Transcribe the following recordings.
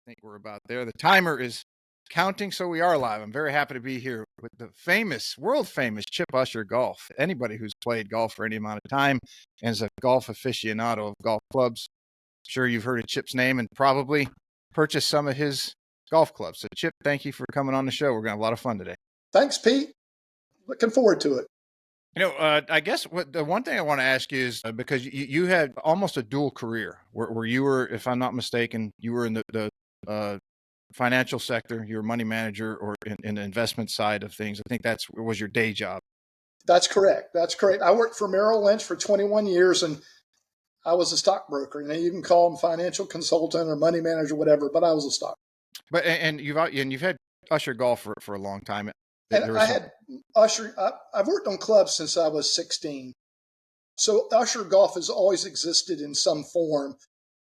think we're about there. The timer is counting, so we are live. I'm very happy to be here with the famous, world famous Chip Usher Golf. Anybody who's played golf for any amount of time and is a golf aficionado of golf clubs, I'm sure you've heard of Chip's name and probably purchased some of his golf clubs. So, Chip, thank you for coming on the show. We're going to have a lot of fun today. Thanks, Pete. Looking forward to it. I guess the one thing I want to ask you is because you had almost a dual career where you were, if I'm not mistaken, you were in the financial sector, you were money manager or in the investment side of things. I think was your day job. That's correct. That's correct. I worked for Merrill Lynch for 21 years and I was a stockbroker. You can call them financial consultant or money manager, whatever, but I was a stockbroker. But and you've had Usher Golf for a long time. And I had Usher. I've worked on clubs since I was 16. So Usher Golf has always existed in some form.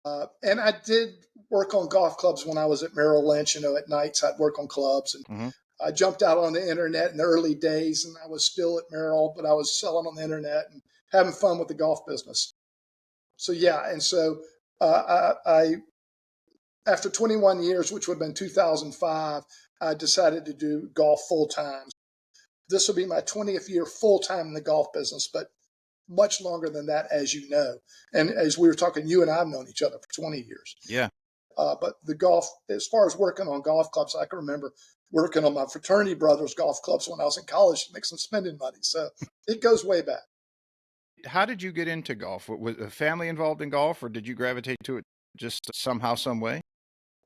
And I did work on golf clubs when I was at Merrill Lynch. At nights I'd work on clubs. And I jumped out on the internet in the early days, and I was still at Merrill, but I was selling on the internet and having fun with the golf business. So, yeah. And so I after 21 years, which would have been 2005, I decided to do golf full time. This will be my 20th year full time in the golf business, but much longer than that, as you know. And as we were talking, you and I have known each other for 20 years. Yeah. But the golf, as far as working on golf clubs, I can remember working on my fraternity brothers' golf clubs when I was in college to make some spending money. So it goes way back. How did you get into golf? Was a family involved in golf, or did you gravitate to it just somehow, some way?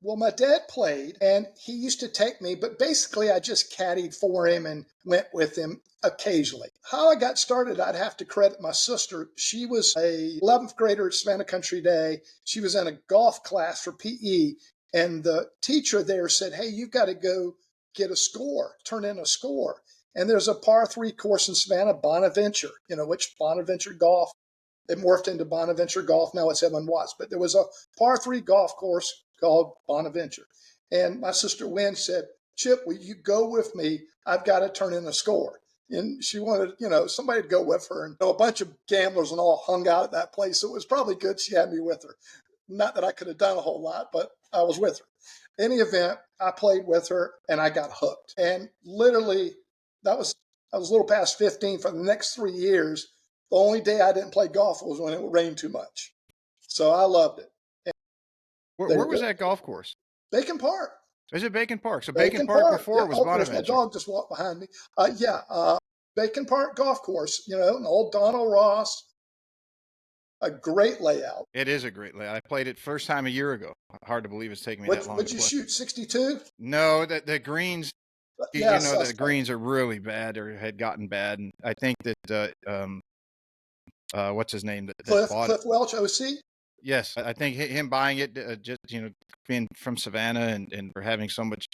Well, my dad played and he used to take me, but basically I just caddied for him and went with him occasionally. How I got started, I'd have to credit my sister. She was a 11th grader at Savannah Country Day. She was in a golf class for PE, and the teacher there said, "Hey, you've got to go get a score, turn in a score." And there's a par 3 course in Savannah, Bonaventure, which Bonaventure Golf, it morphed into Bonaventure Golf. Now it's Evan Watts, but there was a par 3 golf course called Bonaventure. And my sister Wynn said, "Chip, will you go with me? I've got to turn in a score." And she wanted, somebody to go with her. And a bunch of gamblers and all hung out at that place. So it was probably good she had me with her. Not that I could have done a whole lot, but I was with her. In any event, I played with her and I got hooked. And literally, I was a little past 15 for the next 3 years. The only day I didn't play golf was when it rained too much. So I loved it. Where was that golf course? Bacon Park. Is it Bacon Park? So Bacon Park before was Bonaventure. My dog just walked behind me. Bacon Park Golf Course, an old Donald Ross. A great layout. It is a great layout. I played it first time a year ago. Hard to believe it's taken me that long. Would you shoot 62? No, the greens, the greens are really bad or had gotten bad. And I think that, what's his name? Cliff Welch, OC? Yes, I think him buying it, just being from Savannah and for having so much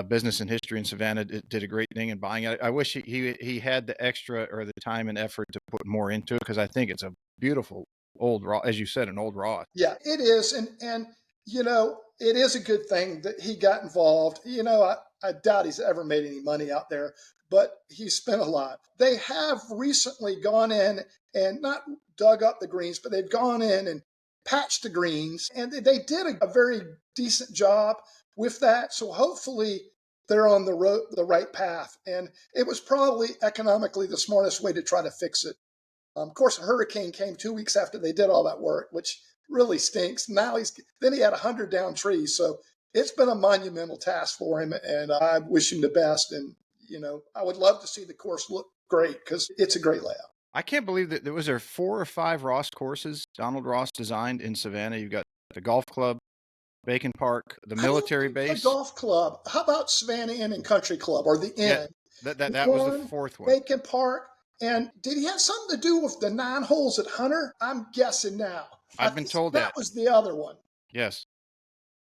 business and history in Savannah, did a great thing in buying it. I wish he had the extra or the time and effort to put more into it, because I think it's a beautiful old raw, as you said, an old raw. Yeah, it is, and it is a good thing that he got involved. I doubt he's ever made any money out there, but he spent a lot. They have recently gone in and not dug up the greens, but they've gone in and patched the greens, and they did a very decent job with that. So hopefully they're on the right path. And it was probably economically the smartest way to try to fix it. Of course, a hurricane came 2 weeks after they did all that work, which really stinks. Now he had 100 down trees. So it's been a monumental task for him, and I wish him the best. And, I would love to see the course look great because it's a great layout. I can't believe that there was 4 or 5 Ross courses Donald Ross designed in Savannah. You've got the golf club, Bacon Park, the military base. The golf club. How about Savannah Inn and Country Club or the Inn? Yeah, that was the 4th one. Bacon Park. And did he have something to do with the 9 holes at Hunter? I'm guessing now. I've been told that was the other one. Yes.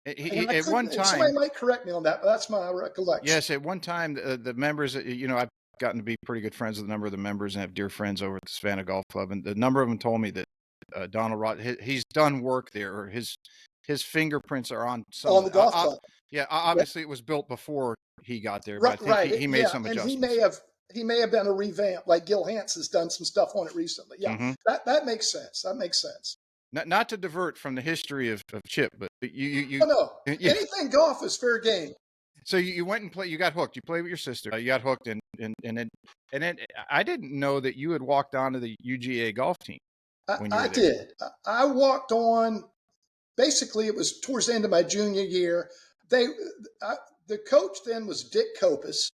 At one time, somebody might correct me on that, but that's my recollection. Yes, at one time, the members, I've gotten to be pretty good friends with a number of the members and have dear friends over at the Savannah Golf Club, and the number of them told me that Donald Ross, he's done work there, or his fingerprints are on some on the golf club. Yeah, obviously it was built before he got there, but I think he made some adjustments. And he may have done a revamp, like Gil Hance has done some stuff on it recently. Yeah, that makes sense. That makes sense. Not to divert from the history of Chip, but Oh, no. yeah. Anything golf is fair game. So you went and played. You got hooked. You played with your sister. You got hooked, and then I didn't know that you had walked onto the UGA golf team when you I were there. did. I walked on. Basically, it was towards the end of my junior year. They, the coach then was Dick Copus,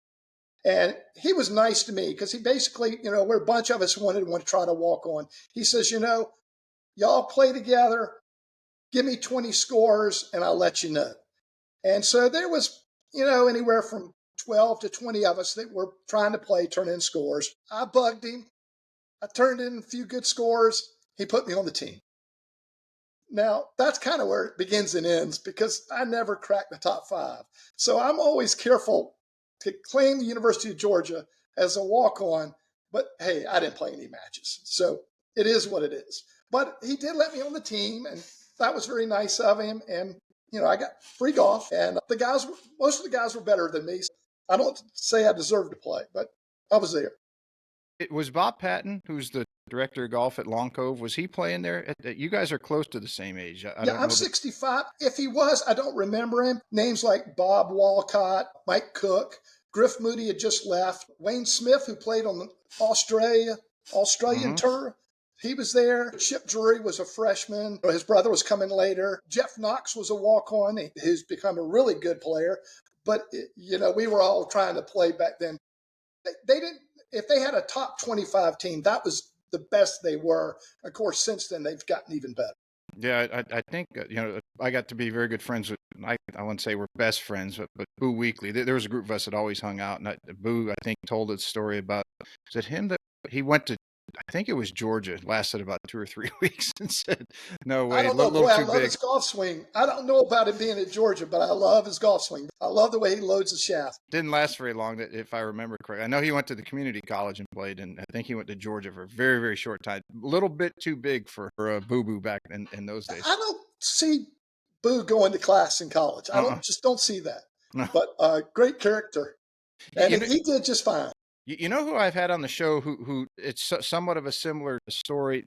and he was nice to me because he basically, where a bunch of us wanted to try to walk on. He says, y'all play together. Give me 20 scores, and I'll let you know. And so there was, anywhere from 12 to 20 of us that were trying to play, turn in scores. I bugged him. I turned in a few good scores. He put me on the team. Now, that's kind of where it begins and ends because I never cracked the top 5. So I'm always careful to claim the University of Georgia as a walk-on, but hey, I didn't play any matches. So it is what it is. But he did let me on the team, and that was very nice of him. And, I got free golf, and most of the guys were better than me. I don't say I deserved to play, but I was there. It was Bob Patton, who's the director of golf at Long Cove. Was he playing there? You guys are close to the same age. I Yeah, don't I'm know that. 65. If he was, I don't remember him. Names like Bob Walcott, Mike Cook, Griff Moody had just left. Wayne Smith, who played on the Australian Mhm. tour, he was there. Chip Drury was a freshman. His brother was coming later. Jeff Knox was a walk-on. He's become a really good player. But, we were all trying to play back then. They didn't, if they had a top 25 team, that was the best they were. Of course, since then, they've gotten even better. Yeah, I think I got to be very good friends with. I wouldn't say we're best friends, but Boo Weekly. There was a group of us that always hung out, and Boo, I think, told a story about, is it him that he went to? I think it was Georgia. Lasted about 2 or 3 weeks, and said, "No I way, a don't know. little Boy, I too love big." his golf swing. I don't know about him being at Georgia, but I love his golf swing. I love the way he loads the shaft. Didn't last very long, if I remember correctly. I know he went to the community college and played, and I think he went to Georgia for a very, very short time. A little bit too big for Boo Boo back in those days. I don't see Boo going to class in college. I Uh-uh. don't see that. No. But great character, You, and you know, he did just fine. you know who I've had on the show who it's somewhat of a similar story.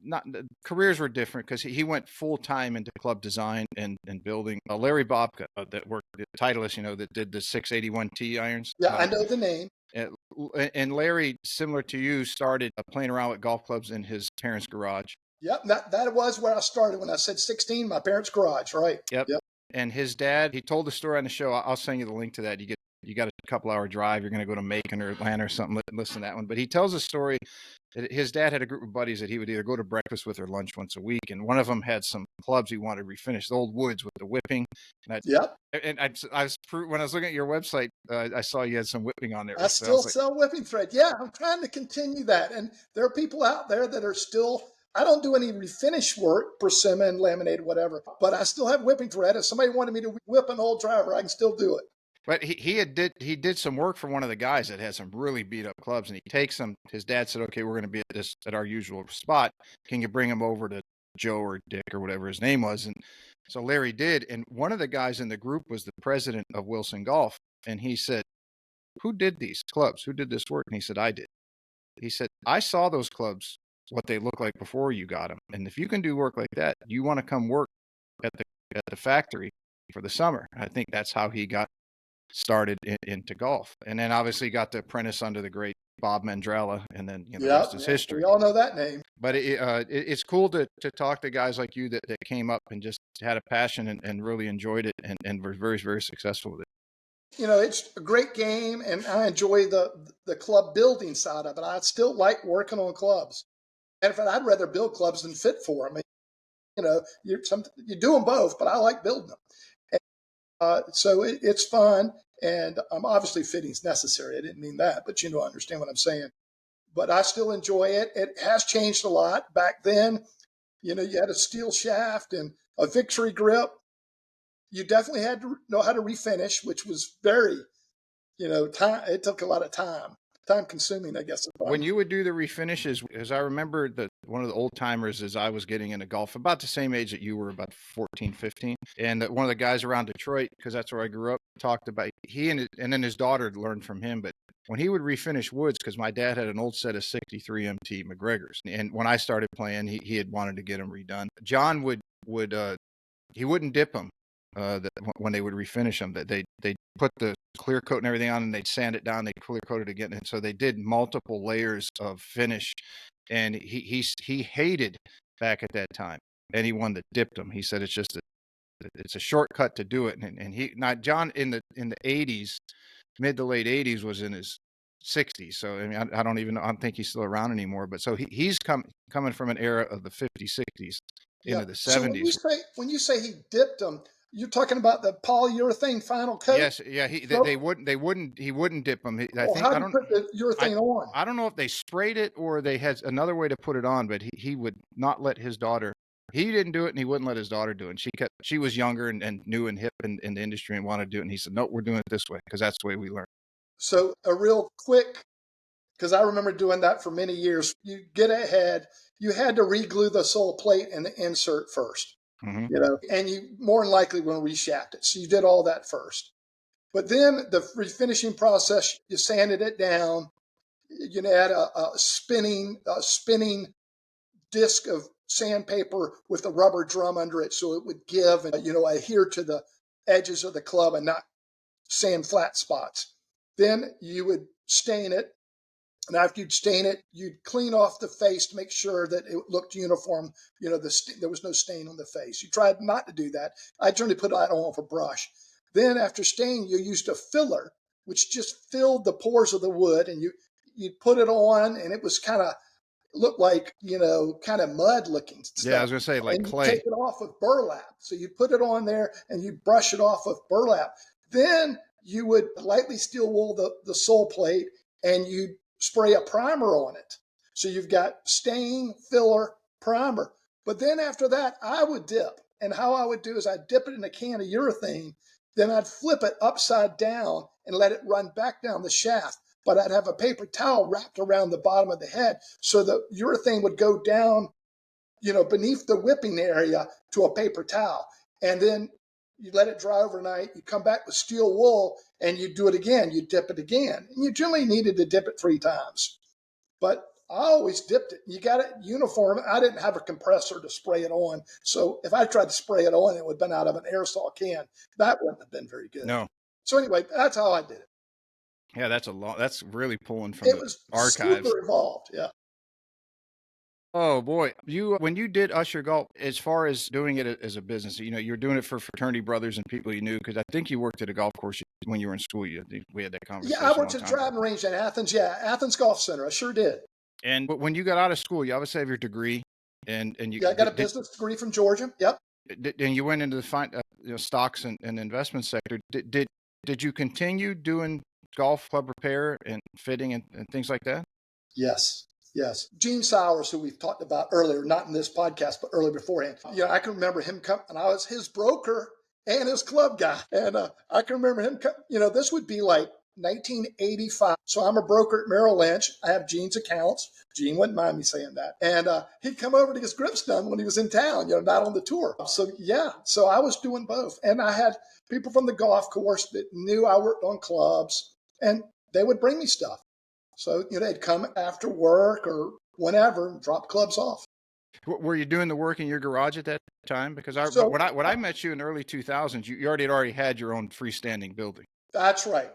Not the careers were different because he went full time into club design and building. Larry Bobka, that worked the Titleist, that did the 681 T irons. Yeah, I know the name. And Larry, similar to you, started playing around with golf clubs in his parents' garage. Yep, that was where I started when I said 16. My parents' garage, right? Yep. Yep. And his dad, he told the story on the show. I'll send you the link to that. You got a couple hour drive. You're going to go to Macon or Atlanta or something. Listen to that one. But he tells a story. His dad had a group of buddies that he would either go to breakfast with or lunch once a week, and one of them had some clubs he wanted refinished, the old woods with the whipping. Yep. I was when I was looking at your website, I saw you had some whipping on there. I So I still was like, sell whipping thread. Yeah, I'm trying to continue that. And there are people out there that are still, I don't do any refinish work, persimmon, laminated, whatever, but I still have whipping thread. If somebody wanted me to whip an old driver, I can still do it. but he did some work for one of the guys that had some really beat up clubs, and he takes them. His dad said, "Okay, we're going to be at our usual spot. Can you bring him over to Joe or Dick or whatever his name was?" And so Larry did, and one of the guys in the group was the president of Wilson Golf, and he said, "Who did these clubs? Who did this work?" And he said, "I did." He said, "I saw those clubs, what they look like before you got them, and if you can do work like that, you want to come work at the factory for the summer." I think that's how he got started into golf, and then obviously got the apprentice under the great Bob Mandrella, and then the Yeah, rest is history. we all know that name. But it's cool to talk to guys like you that came up and just had a passion and really enjoyed it and were very, very successful with it. It's a great game, and I enjoy the club building side of it. I still like working on clubs. And in fact, I'd rather build clubs than fit for them. You do them both, but I like building them. So it's fun, and obviously fitting's necessary. I didn't mean that, but I understand what I'm saying. But I still enjoy it. It has changed a lot. Back then, you had a steel shaft and a victory grip. You definitely had to know how to refinish, which was very, time. It took a lot of time consuming, I guess. When you would do the refinishes, as I remember that one of the old timers as I was getting into golf, about the same age that you were, about 14, 15. And one of the guys around Detroit, because that's where I grew up, talked about and then his daughter learned from him, but when he would refinish woods, because my dad had an old set of 63 MT McGregors, and when I started playing, he had wanted to get them redone. John would he wouldn't dip them when they would refinish them. That they put the clear coat and everything on, and they'd sand it down. They clear coat it again, and so they did multiple layers of finish. And he hated back at that time anyone that dipped them. He said it's a shortcut to do it. And he not John in the 80s, mid to late 80s, was in his 60s. So I mean, I don't even know. I don't think he's still around anymore. But so he's coming from an era of the 50s, 60s Yeah. into the So 70s. when you say he dipped them, you're talking about the polyurethane final coat? Yes, yeah. He wouldn't dip them. I Well, think how do you put the urethane on? I don't know if they sprayed it or they had another way to put it on, but he would not let his daughter. He didn't do it, and he wouldn't let his daughter do it. And she was younger and new and hip in the industry and wanted to do it. And he said, "No, we're doing it this way because that's the way we learn." So a real quick, because I remember doing that for many years. You get ahead, you had to reglue the sole plate and the insert first, and you more than likely will reshaft it. So you did all that first. But then the refinishing process, you sanded it down. You add a spinning disc of sandpaper with a rubber drum under it so it would give and adhere to the edges of the club and not sand flat spots. Then you would stain it, and after you'd stain it, you'd clean off the face to make sure that it looked uniform. There was no stain on the face. You tried not to do that. I generally put that on with a brush. Then after staining, you used a filler, which just filled the pores of the wood, and you'd put it on, and it was kind of looked like, kind of mud looking Yeah, I stuff. was gonna say like And you clay. take it off with burlap. So you put it on there and you brush it off with burlap. Then you would lightly steel wool the sole plate and you'd spray a primer on it. So you've got stain, filler, primer. But then after that, I would dip. And how I would do is I'd dip it in a can of urethane. Then I'd flip it upside down and let it run back down the shaft, but I'd have a paper towel wrapped around the bottom of the head so the urethane would go down, beneath the whipping area to a paper towel. And then you let it dry overnight. You come back with steel wool and you do it again. You dip it again. And you generally needed to dip it 3 times. But I always dipped it. You got it uniform. I didn't have a compressor to spray it on. So if I tried to spray it on, it would have been out of an aerosol can. That wouldn't have been very good. No. So anyway, that's how I did it. Yeah, that's really pulling from It the was archives. super involved. Yeah. Oh boy, when you did Usher Golf, as far as doing it as a business, you're doing it for fraternity brothers and people you knew, because I think you worked at a golf course when you were in school. We had that conversation. Yeah, I worked at a driving range in Athens. Yeah, Athens Golf Center. I sure did. And but when you got out of school, you obviously have your degree, and you I got a business degree from Georgia. Yep. And you went into the stocks and investment sector. Did you continue doing golf club repair and fitting and things like that? Yes. Yes. Gene Sowers, who we've talked about earlier, not in this podcast, but earlier beforehand. I can remember him coming, and I was his broker and his club guy. And I can remember him, this would be like 1985. So I'm a broker at Merrill Lynch. I have Gene's accounts. Gene wouldn't mind me saying that. And he'd come over to get his grips done when he was in town, not on the tour. So, so I was doing both. And I had people from the golf course that knew I worked on clubs, and they would bring me stuff. So, they'd come after work or whenever and drop clubs off. Were you doing the work in your garage at that time? Because when I met you in the early 2000s, you already had your own freestanding building. That's right.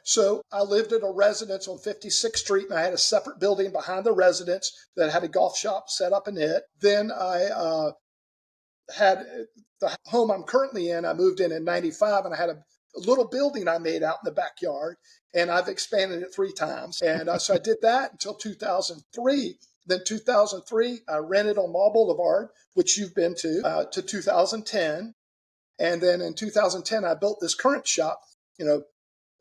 So I lived at a residence on 56th Street, and I had a separate building behind the residence that had a golf shop set up in it. Then I had the home I'm currently in. I moved in 95, and I had a little building I made out in the backyard, and I've expanded it 3 times. And so I did that until 2003. Then 2003, I rented on Mall Boulevard, which you've been to 2010. And then in 2010, I built this current shop,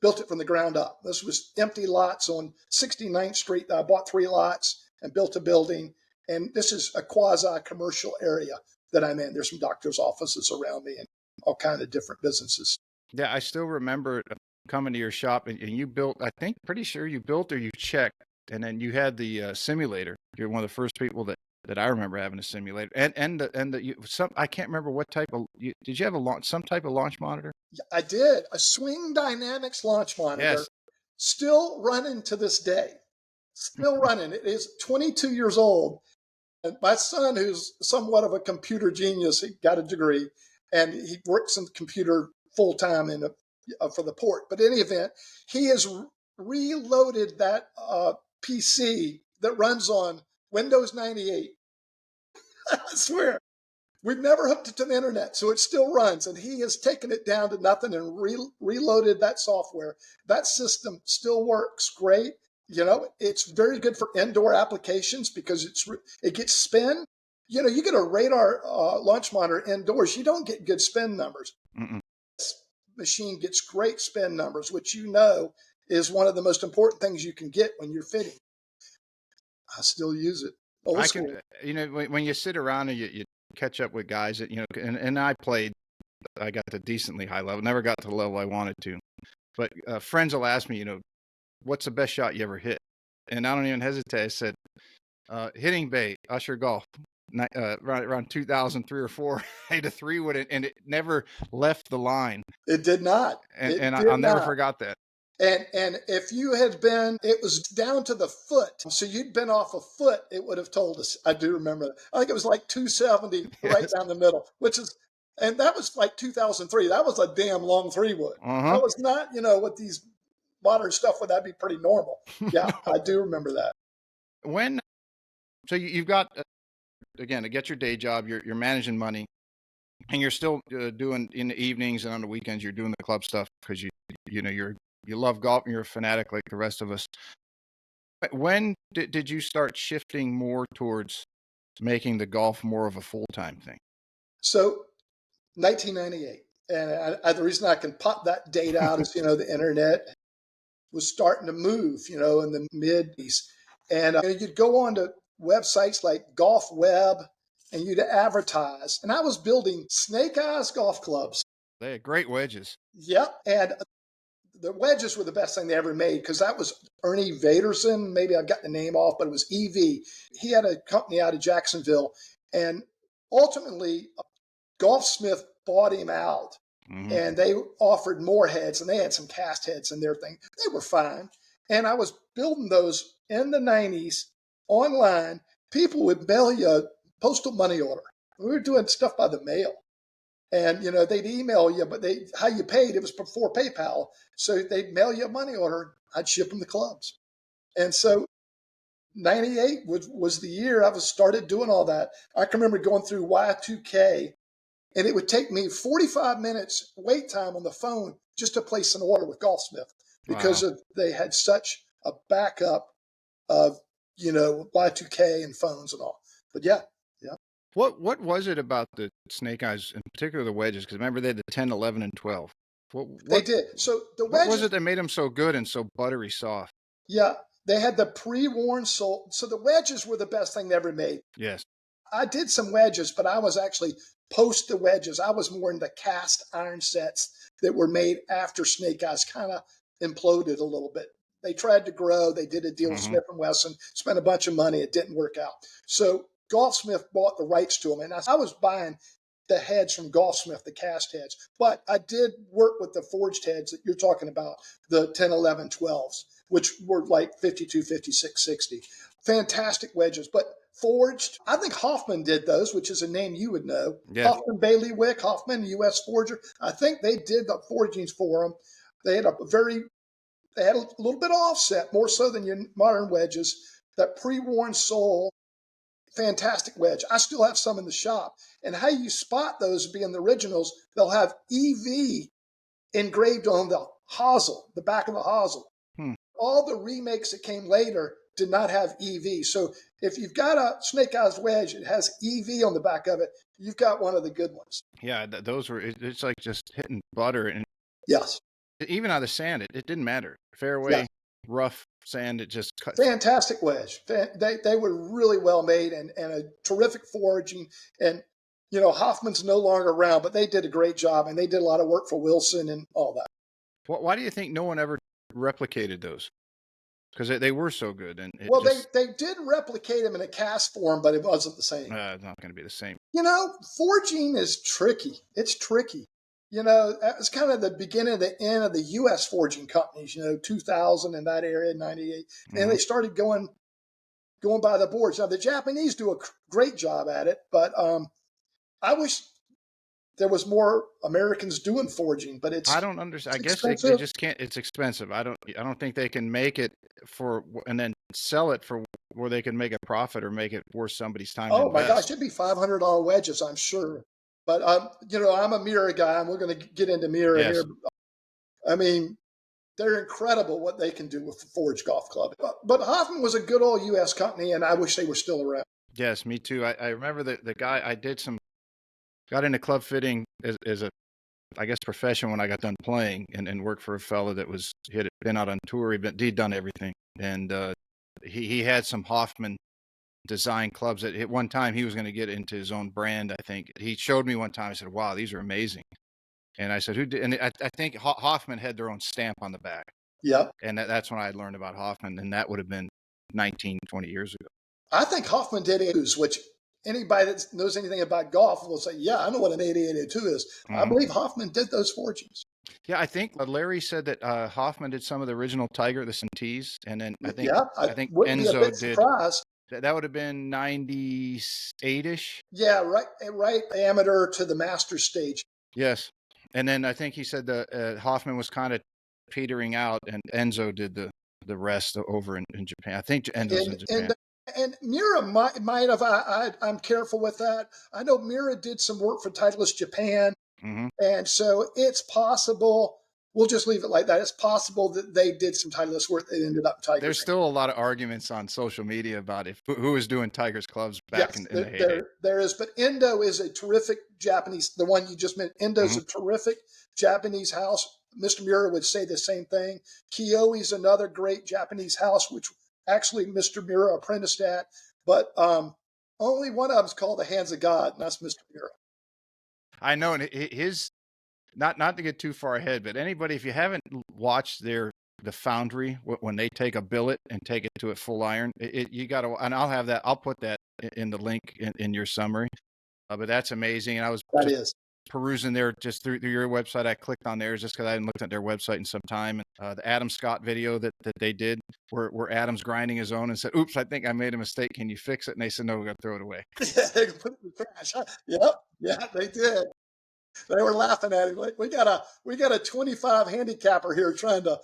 built it from the ground up. This was empty lots on 69th Street. I bought 3 lots and built a building. And this is a quasi-commercial area that I'm in. There's some doctor's offices around me and all kinds of different businesses. Yeah, I still remember coming to your shop, and you built, I think, pretty sure you built or you checked, and then you had the simulator. You're one of the first people that I remember having a simulator, I can't remember what type of. Did you have some type of launch monitor? I did a Swing Dynamics launch monitor. Yes. still running to this day. Still running. It is 22 years old. And my son, who's somewhat of a computer genius, he got a degree and he works in computer full time for the port. But in any event, he has reloaded that PC that runs on Windows 98. I swear. We've never hooked it to the internet, so it still runs. And he has taken it down to nothing and reloaded that software. That system still works great. You know, it's very good for indoor applications because it gets spin. You know, you get a radar launch monitor indoors, you don't get good spin numbers. Mm-mm. This machine gets great spin numbers, which you know is one of the most important things you can get when you're fitting. I still use it. Old school. You know, when you sit around and you catch up with guys that, you know, and I got to decently high level, never got to the level I wanted to, but friends will ask me, you know, what's the best shot you ever hit? And I don't even hesitate. I said, hitting bait, Usher golf, around 2003 or 4, I hit a 3-wood and it never left the line. It did not. And I'll never forgot that. And if you had been, it was down to the foot. So you'd been off a foot, it would have told us. I do remember that. I think it was like 270 right down the middle, and that was like 2003. That was a damn long 3-wood. That was not, you know, with these modern stuff, would that be pretty normal? Yeah, I do remember that. So you've got, again, to get your day job, you're managing money, and you're still doing in the evenings and on the weekends, you're doing the club stuff because you know, you love golf and you're a fanatic like the rest of us. When did you start shifting more towards making the golf more of a full-time thing? So 1998. And the reason I can pop that date out is, you know, the internet was starting to move, you know, in the mid-80s. And you'd go on to websites like Golf Web and you'd advertise. And I was building Snake Eyes golf clubs. They had great wedges. Yep. And the wedges were the best thing they ever made because that was Ernie Vaderson. Maybe I've got the name off, but it was EV. He had a company out of Jacksonville. And ultimately, Golfsmith bought him out. And they offered more heads, and they had some cast heads in their thing. They were fine. And I was building those in the 90s online. People would mail you a postal money order. We were doing stuff by the mail. And, you know, they'd email you, but how you paid, it was before PayPal. So they'd mail you a money order. I'd ship them the clubs. And so 98 was the year I started doing all that. I can remember going through Y2K, and it would take me 45 minutes wait time on the phone just to place an order with Golfsmith because they had such a backup of, you know, Y2K and phones and all. But yeah. What was it about the Snake Eyes, in particular the wedges? Because remember they had the 10, 11, and 12. They did. So the wedges. What was it that made them so good and so buttery soft? Yeah, they had the pre-worn sole. So the wedges were the best thing they ever made. Yes. I did some wedges, but I was actually post the wedges. I was more into cast iron sets that were made after Snake Eyes kind of imploded a little bit. They tried to grow. They did a deal with Smith & Wesson, spent a bunch of money. It didn't work out. So Golfsmith bought the rights to them. And I was buying the heads from Golfsmith, the cast heads. But I did work with the forged heads that you're talking about, the 10, 11, 12s, which were like 52, 56, 60. Fantastic wedges. But forged, I think Hoffman did those, which is a name you would know. Yeah. Hoffman, Bailey-Wick, Hoffman, U.S. Forger. I think they did the forgings for them. They had a little bit of offset, more so than your modern wedges. That pre-worn sole, fantastic wedge. I still have some in the shop. And how you spot those being the originals, they'll have EV engraved on the hosel, the back of the hosel. All the remakes that came later did not have EV. So if you've got a Snake Eyes wedge, it has EV on the back of it, you've got one of the good ones. Yeah, those were, it's like just hitting butter. And yes. Even out of sand, it didn't matter. Fairway, rough sand, it just cut. Fantastic wedge. They were really well made and a terrific forging. And, you know, Hoffman's no longer around, but they did a great job. And they did a lot of work for Wilson and all that. Why do you think no one ever replicated those? Because they were so good. And they did replicate them in a cast form, but it wasn't the same. It's not going to be the same. You know, forging is tricky. It's tricky. that was kind of the beginning of the end of the U.S. forging companies. 2000 in that area, 98, and Hmm. they started going by the boards. Now the Japanese do a great job at it, but I wish there was more Americans doing forging. But I it's don't understand. I guess they expensive. just can't. It's expensive. I don't think they can make it for and then sell it for where they can make a profit or make it worth somebody's time to Oh my gosh, invest. it'd be $500 wedges, I'm sure. But I'm a Miura guy, and we're going to get into Miura Yes. here. I mean, they're incredible what they can do with the Forge Golf Club. But Hoffman was a good old U.S. company, and I wish they were still around. Yes, me too. I remember the guy I did some got into club fitting as a I guess profession when I got done playing and worked for a fellow that was he had been out on tour. He'd done everything, and he had some Hoffman design clubs that at one time he was going to get into his own brand. I think he showed me one time. I said, "Wow, these are amazing." And I said, "Who did?" And I think Hoffman had their own stamp on the back, Yep. and that's when I learned about Hoffman, and that would have been 19, 20 years ago. I think Hoffman did 882s, which anybody that knows anything about golf will say, yeah, I know what an 8882 is. I Hmm. believe Hoffman did those forgings. Yeah, I think Larry said that Hoffman did some of the original Tiger, the Centes, and then I think Yeah, I I think wouldn't be a Enzo bit did surprised. that would have been 98-ish. Yeah, right amateur to the master stage. Yes. And then I think he said the Hoffman was kind of petering out, and Enzo did the rest over in Japan. I think Enzo's And in Japan. and and Miura might have. I'm careful with that. I know Miura did some work for Titleist Japan, Hmm. and so it's possible. We'll just leave it like that. It's possible that they did some Titleist work that ended up in Tiger's There's hand. still a lot of arguments on social media about if who was doing Tiger's clubs back Yes, in the heyday. there is. But Endo is a terrific Japanese. The one you just mentioned, Endo's Hmm. a terrific Japanese house. Mr. Miura would say the same thing. Kyoi's another great Japanese house, which actually Mr. Miura apprenticed at. But only one of them is called the Hands of God, and that's Mr. Miura. I know, and his not to get too far ahead, but anybody if you haven't watched the foundry when they take a billet and take it to a full iron, you got to, and I'll put that in the link in your summary. But that's amazing, and I was That just is. perusing there just through your website. I clicked on theirs just because I hadn't looked at their website in some time. And the Adam Scott video that they did, where Adam's grinding his own and said, "Oops, I think I made a mistake. Can you fix it?" And they said, "No, we got to throw it away." Yeah, they put it in the trash. Yep, yeah, they did. They were laughing at him. Like, we got a 25 handicapper here trying to,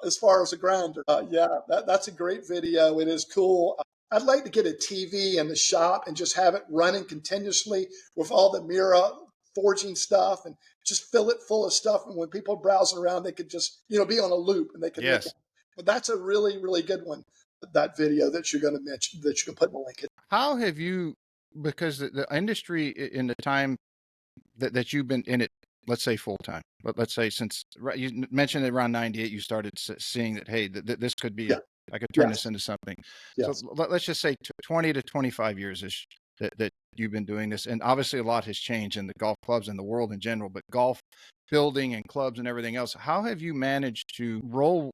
as far as a grinder. Yeah, that's a great video. It is cool. I'd like to get a TV in the shop and just have it running continuously with all the Miura forging stuff and just fill it full of stuff. And when people browsing around, they could just be on a loop and they could look at Yes. it. But that's a really really good one. That video that you're going to mention that you can put in the link. How have you? Because the industry in the time that you've been in it, let's say full time, but let's say since you mentioned around 98, you started seeing that, hey, this could be, Yeah. I could turn this Yes. into something. So Yes. let's just say 20 to 25 years ish that you've been doing this. And obviously a lot has changed in the golf clubs and the world in general, but golf building and clubs and everything else. How have you managed to roll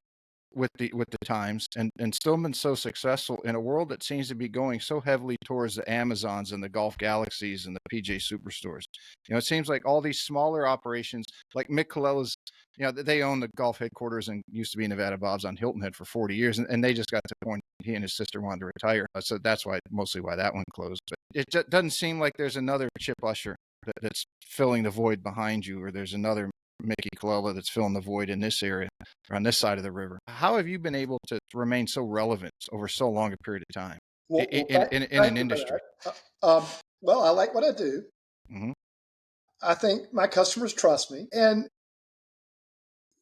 with the times and still been so successful in a world that seems to be going so heavily towards the Amazons and the Golf Galaxies and the PJ Superstores? It seems like all these smaller operations, like Mick Colella's, they own the golf headquarters and used to be Nevada Bob's on Hilton Head for 40 years, and they just got to the point he and his sister wanted to retire. So that's mostly why that one closed. But it just doesn't seem like there's another Chip Usher that's filling the void behind you, or there's another Mickey Colella that's filling the void in this area or on this side of the river. How have you been able to remain so relevant over so long a period of time Well, in an thank you for industry? that. Well, I like what I do. Hmm. I think my customers trust me, and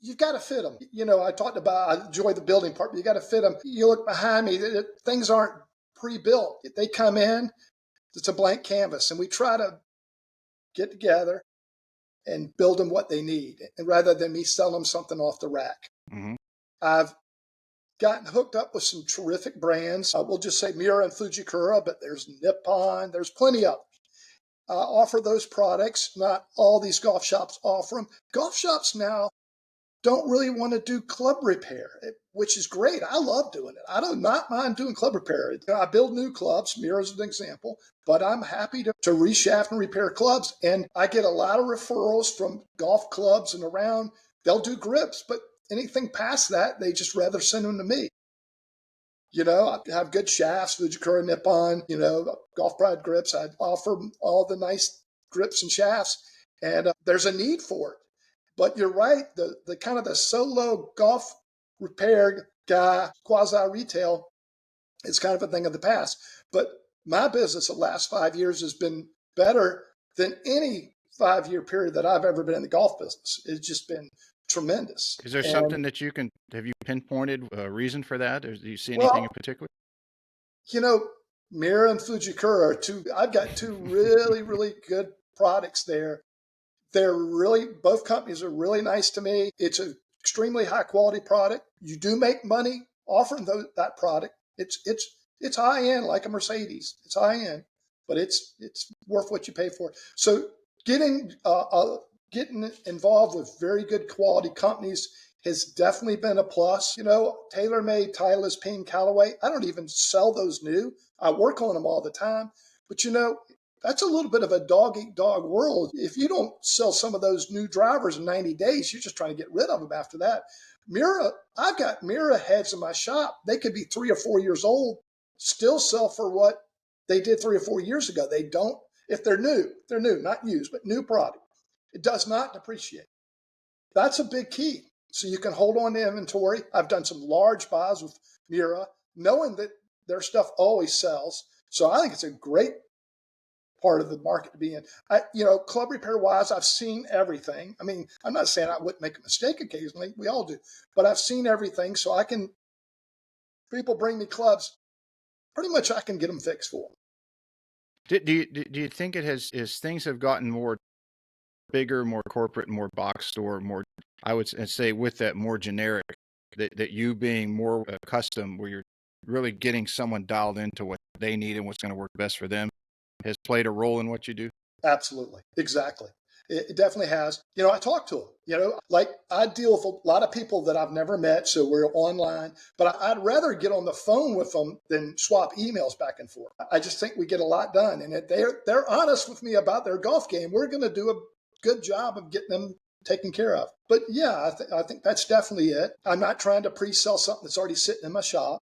you've got to fit them. I talked about I enjoy the building part, but you got to fit them. You look behind me; things aren't pre-built. They come in; it's a blank canvas, and we try to get together and build them what they need, and rather than me sell them something off the rack. Hmm. I've gotten hooked up with some terrific brands. We'll just say Miura and Fujikura, but there's Nippon. There's plenty of them. Offer those products. Not all these golf shops offer them. Golf shops now don't really want to do club repair, which is great. I love doing it. I do not mind doing club repair. I build new clubs, Miura is an example, but I'm happy to reshaft and repair clubs. And I get a lot of referrals from golf clubs and around. They'll do grips, but anything past that, they just rather send them to me. I have good shafts, Fujikura Nippon, Golf Pride grips. I offer all the nice grips and shafts, and there's a need for it. But you're right, the kind of the solo golf repair guy, quasi retail, is kind of a thing of the past. But my business the last 5 years has been better than any 5 year period that I've ever been in the golf business. It's just been tremendous. Is there something that have you pinpointed a reason for that? Or do you see anything in Well, particular? you know, Miura and Fujikura are I've got two really, really good products there. Both companies are really nice to me. It's an extremely high quality product. You do make money offering that product. It's high end, like a Mercedes. It's high end, but it's worth what you pay for it. So getting getting involved with very good quality companies has definitely been a plus. TaylorMade, Titleist, Payne, Callaway. I don't even sell those new. I work on them all the time, but that's a little bit of a dog eat dog world. If you don't sell some of those new drivers in 90 days, you're just trying to get rid of them after that. I've got Miura heads in my shop. They could be 3 or 4 years old, still sell for what they did 3 or 4 years ago. They don't, if they're new, not used, but new product. It does not depreciate. That's a big key. So you can hold on to inventory. I've done some large buys with Miura, knowing that their stuff always sells. So I think it's a great part of the market to be in. Club repair wise, I've seen everything. I mean, I'm not saying I wouldn't make a mistake occasionally. We all do, but I've seen everything. So people bring me clubs, pretty much I can get them fixed for them. Do you think it has, as things have gotten more bigger, more corporate, more box store, more, I would say with that more generic, that you being more custom, where you're really getting someone dialed into what they need and what's going to work best for them, has played a role in what you do? Absolutely. Exactly. It definitely has. I talk to them, like I deal with a lot of people that I've never met. So we're online, but I'd rather get on the phone with them than swap emails back and forth. I just think we get a lot done. And if they're honest with me about their golf game, we're going to do a good job of getting them taken care of. But yeah, I think that's definitely it. I'm not trying to pre-sell something that's already sitting in my shop.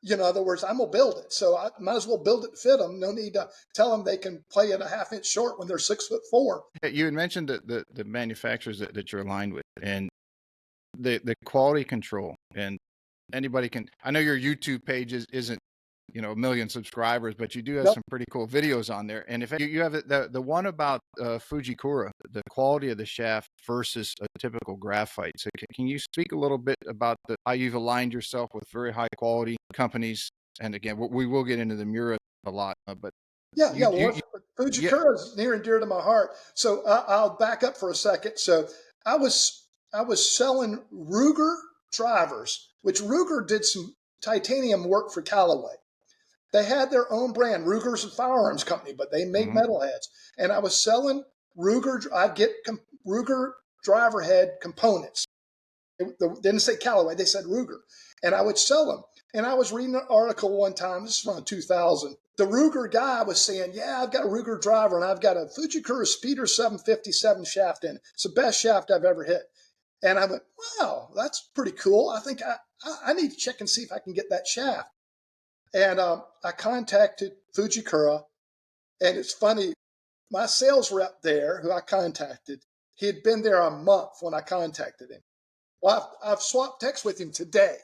In other words, I'm going to build it. So I might as well build it to fit them. No need to tell them they can play it a half inch short when they're 6'4". You had mentioned the manufacturers that you're aligned with, and the quality control, and anybody can, I know your YouTube page isn't, a million subscribers, but you do have Nope. some pretty cool videos on there. And if you have the one about Fujikura, the quality of the shaft versus a typical graphite. So can you speak a little bit about how you've aligned yourself with very high quality companies? And again, we will get into the Miura a lot, but Yeah. you Fujikura is near and dear to my heart. So I'll back up for a second. So I was selling Ruger drivers, which Ruger did some titanium work for Callaway. They had their own brand, Ruger's a firearms company, but they made metalheads. And I was selling I'd get Ruger driver head components. They didn't say Callaway, they said Ruger. And I would sell them. And I was reading an article one time, this is around 2000. The Ruger guy was saying, yeah, I've got a Ruger driver and I've got a Fujikura Speeder 757 shaft in it. It's the best shaft I've ever hit. And I went, wow, that's pretty cool. I think I need to check and see if I can get that shaft. And I contacted Fujikura. And it's funny, my sales rep there, who I contacted, he had been there a month when I contacted him. Well, I've swapped texts with him today,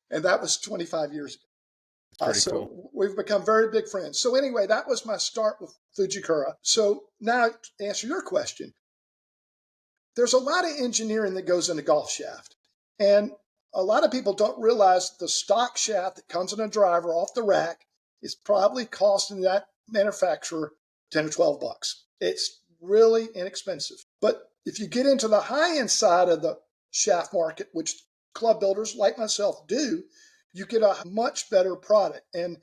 and that was 25 years ago. pretty So cool. we've become very big friends. So anyway, that was my start with Fujikura. So now to answer your question, there's a lot of engineering that goes in a golf shaft. And a lot of people don't realize the stock shaft that comes in a driver off the rack is probably costing that manufacturer 10 or 12 bucks. It's really inexpensive. But if you get into the high end side of the shaft market, which club builders like myself do, you get a much better product. And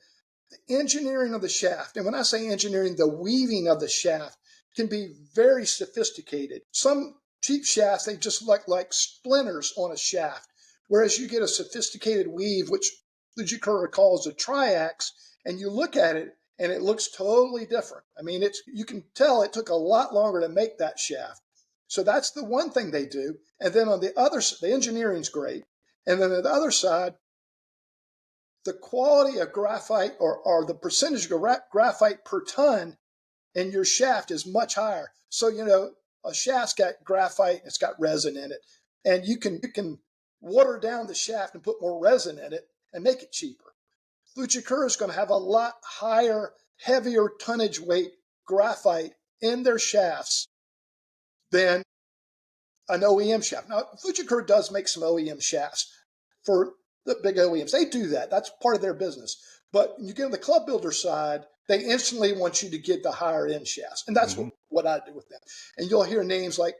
the engineering of the shaft, and when I say engineering, the weaving of the shaft can be very sophisticated. Some cheap shafts, they just look like splinters on a shaft. Whereas you get a sophisticated weave, which Fujikura calls a triax, and you look at it and it looks totally different. I mean, you can tell it took a lot longer to make that shaft. So that's the one thing they do. And then on the other side, the engineering's great. And then on the other side, the quality of graphite or the percentage of graphite per ton in your shaft is much higher. So, a shaft's got graphite, it's got resin in it, and you can water down the shaft and put more resin in it and make it cheaper. Fujikura is going to have a lot higher, heavier tonnage weight graphite in their shafts than an OEM shaft. Now, Fujikura does make some OEM shafts for the big OEMs. They do that. That's part of their business. But when you get on the club builder side, they instantly want you to get the higher end shafts. And that's what I do with them. And you'll hear names like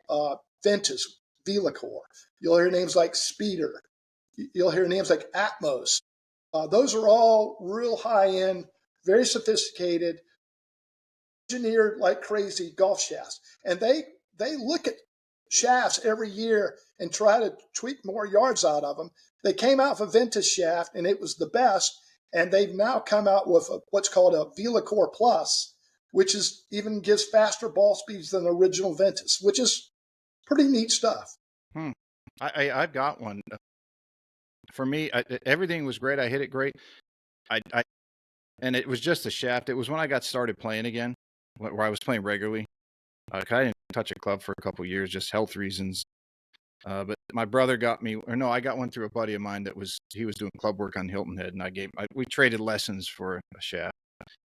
Ventus, Velacor. You'll hear names like Speeder. You'll hear names like Atmos. Those are all real high end, very sophisticated, engineered like crazy golf shafts. And they look at shafts every year and try to tweak more yards out of them. They came out with a Ventus shaft and it was the best. And they've now come out with what's called a Velacor Plus, which is even gives faster ball speeds than the original Ventus, which is pretty neat stuff. I've got one. For me, everything was great. I hit it great. And it was just a shaft. It was when I got started playing again, where I was playing regularly. I didn't touch a club for a couple of years, just health reasons. But my brother got me, or no, I got one through a buddy of mine he was doing club work on Hilton Head, and we traded lessons for a shaft.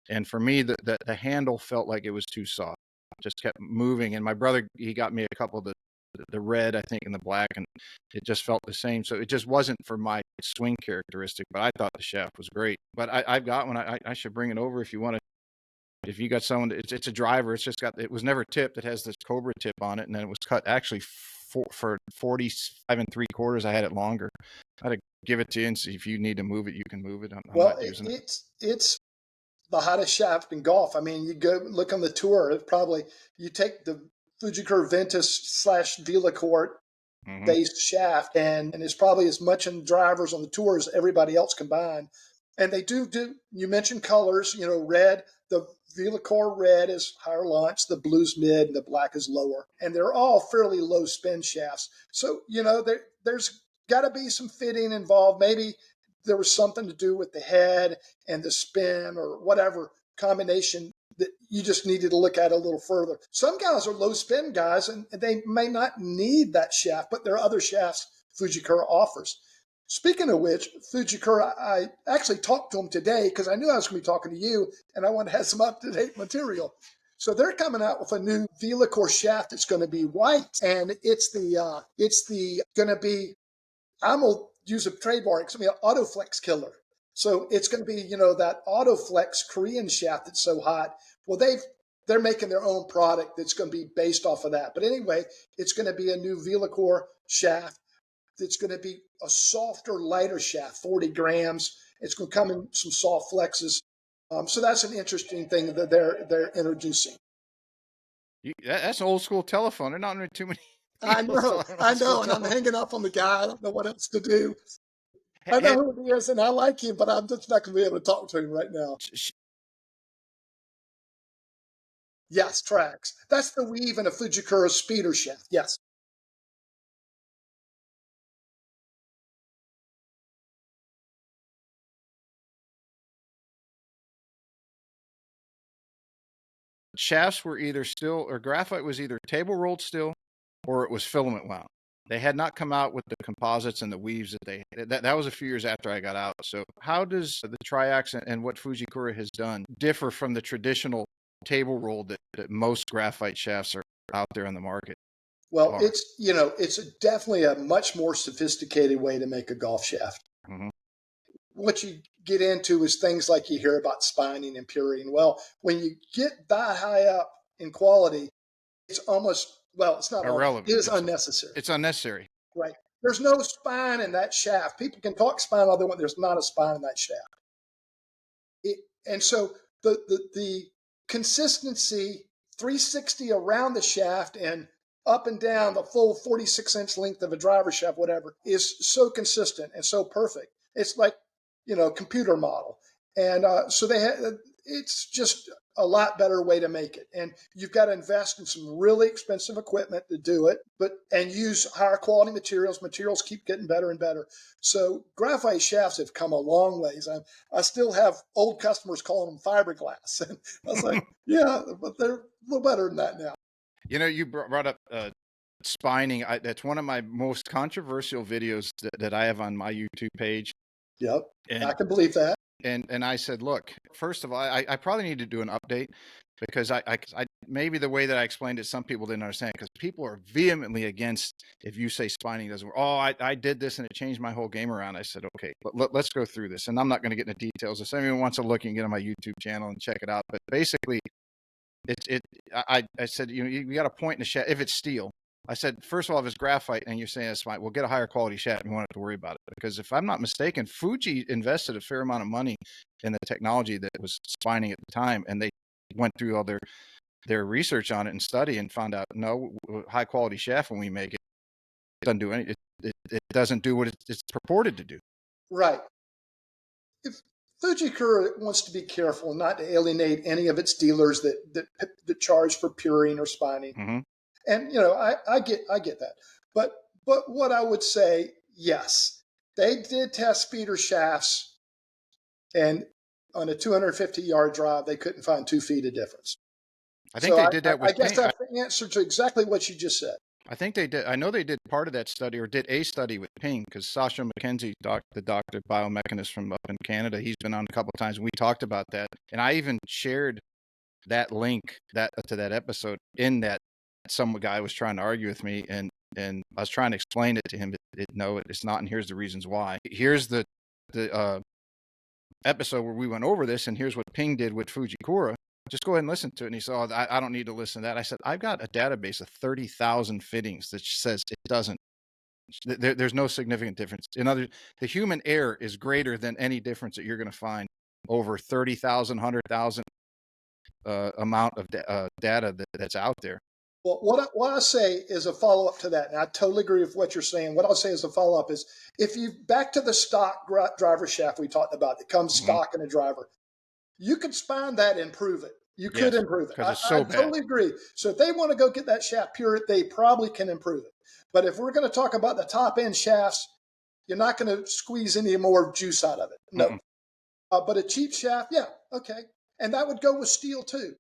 And for me, the handle felt like it was too soft. It just kept moving. And my brother, he got me a couple of the red, I think, and the black, and it just felt the same. So it just wasn't for my swing characteristic. But I thought the shaft was great. But I've got one. I should bring it over if you want to. If you got someone, it's a driver. It was never tipped. It has this Cobra tip on it, and then it was cut actually for 45 3/4. I had it longer. I had to give it to you and see if you need to move it. You can move it. I'm not using it. It's the hottest shaft in golf. I mean, you go look on the tour. You take the Fujikura Ventus / Velacor base shaft, and it's probably as much in drivers on the tour as everybody else combined. And they do. You mentioned colors. Red. The Velacor red is higher launch, the blue's mid, and the black is lower. And they're all fairly low spin shafts. So there's got to be some fitting involved. Maybe there was something to do with the head and the spin or whatever combination that you just needed to look at a little further. Some guys are low spin guys and they may not need that shaft, but there are other shafts Fujikura offers. Speaking of which, Fujikura, I actually talked to him today because I knew I was going to be talking to you and I wanted to have some up-to-date material. So they're coming out with a new Velacor shaft that's going to be white, and it's going to be, I'm going to use a trademark, it's going to be an Autoflex killer. So it's going to be, that Autoflex Korean shaft that's so hot. Well, they're making their own product that's going to be based off of that. But anyway, it's going to be a new Velacor shaft. It's going to be a softer, lighter shaft, 40 grams. It's going to come in some soft flexes. So that's an interesting thing that they're introducing. That's an old school telephone. There's not really too many. I know, and I'm hanging up on the guy. I don't know what else to do. I know who he is, and I like him, but I'm just not going to be able to talk to him right now. Yes, tracks. That's the weave in a Fujikura speeder shaft. Yes. Shafts were either still, or graphite was either table rolled still, or it was filament wound. They had not come out with the composites and the weaves that was a few years after I got out. So how does the triax and what Fujikura has done differ from the traditional table roll that most graphite shafts are out there on the market? Well, it's definitely a much more sophisticated way to make a golf shaft. What you get into is things like you hear about spining and puring. Well, when you get that high up in quality, it's almost, it's not irrelevant. It is unnecessary. It's unnecessary. Right. There's no spine in that shaft. People can talk spine all they want. There's not a spine in that shaft. And so the consistency, 360 around the shaft and up and down the full 46-inch length of a driver shaft, whatever, is so consistent and so perfect. It's like, computer model. And so it's just a lot better way to make it. And you've got to invest in some really expensive equipment to do it, and use higher quality materials. Materials keep getting better and better. So graphite shafts have come a long ways. I still have old customers calling them fiberglass. And I was like, yeah, but they're a little better than that now. You brought up spining. That's one of my most controversial videos that I have on my YouTube page. Yep, And I can believe that. And I said, look, first of all, I probably need to do an update because I maybe the way that I explained it, some people didn't understand, because people are vehemently against if you say spining doesn't work. Oh, I did this and it changed my whole game around. I said, okay, let's go through this. And I'm not going to get into details. If anyone wants to look, you can get on my YouTube channel and check it out. But basically, I said, you got a point in the shaft if it's steel. I said, first of all, if it's graphite and you're saying it's fine, we'll get a higher quality shaft and we won't have to worry about it. Because if I'm not mistaken, Fuji invested a fair amount of money in the technology that was spining at the time, and they went through all their research on it and study and found out, no, high quality shaft when we make it doesn't do any, it doesn't do what it's purported to do. Right. If Fujikura wants to be careful not to alienate any of its dealers that charge for puring or spining, Mm-hmm. and I get that, but what I would say, yes, they did test speeder shafts, and on a 250-yard drive, they couldn't find 2 feet of difference. I think So they did that I with guess paint. that's the answer to exactly what you just said. I think they did. I know they did part of that study, or did a study with ping, because Sasha McKenzie, the doctor biomechanist from up in Canada, he's been on a couple of times. We talked about that, and I even shared that link to that episode in that some guy was trying to argue with me, and I was trying to explain it to him. No, it's not, and here's the reasons why. Here's the episode where we went over this, and here's what Ping did with Fujikura. Just go ahead and listen to it. And he said, oh, I don't need to listen to that. I said, I've got a database of 30,000 fittings that says it doesn't. There's no significant difference. In other, the human error is greater than any difference that you're going to find over 30,000, 100,000 amount of data that's out there. Well, what I say is a follow-up to that, and I totally agree with what you're saying. What I'll say as a follow-up is, if you back to the stock driver shaft we talked about that comes stock in a driver, you could spine that and improve it. You could improve it. Because it's so I totally agree. So if they want to go get that shaft pure, they probably can improve it. But if we're going to talk about the top end shafts, you're not going to squeeze any more juice out of it. No. But a cheap shaft, yeah, okay. And that would go with steel too.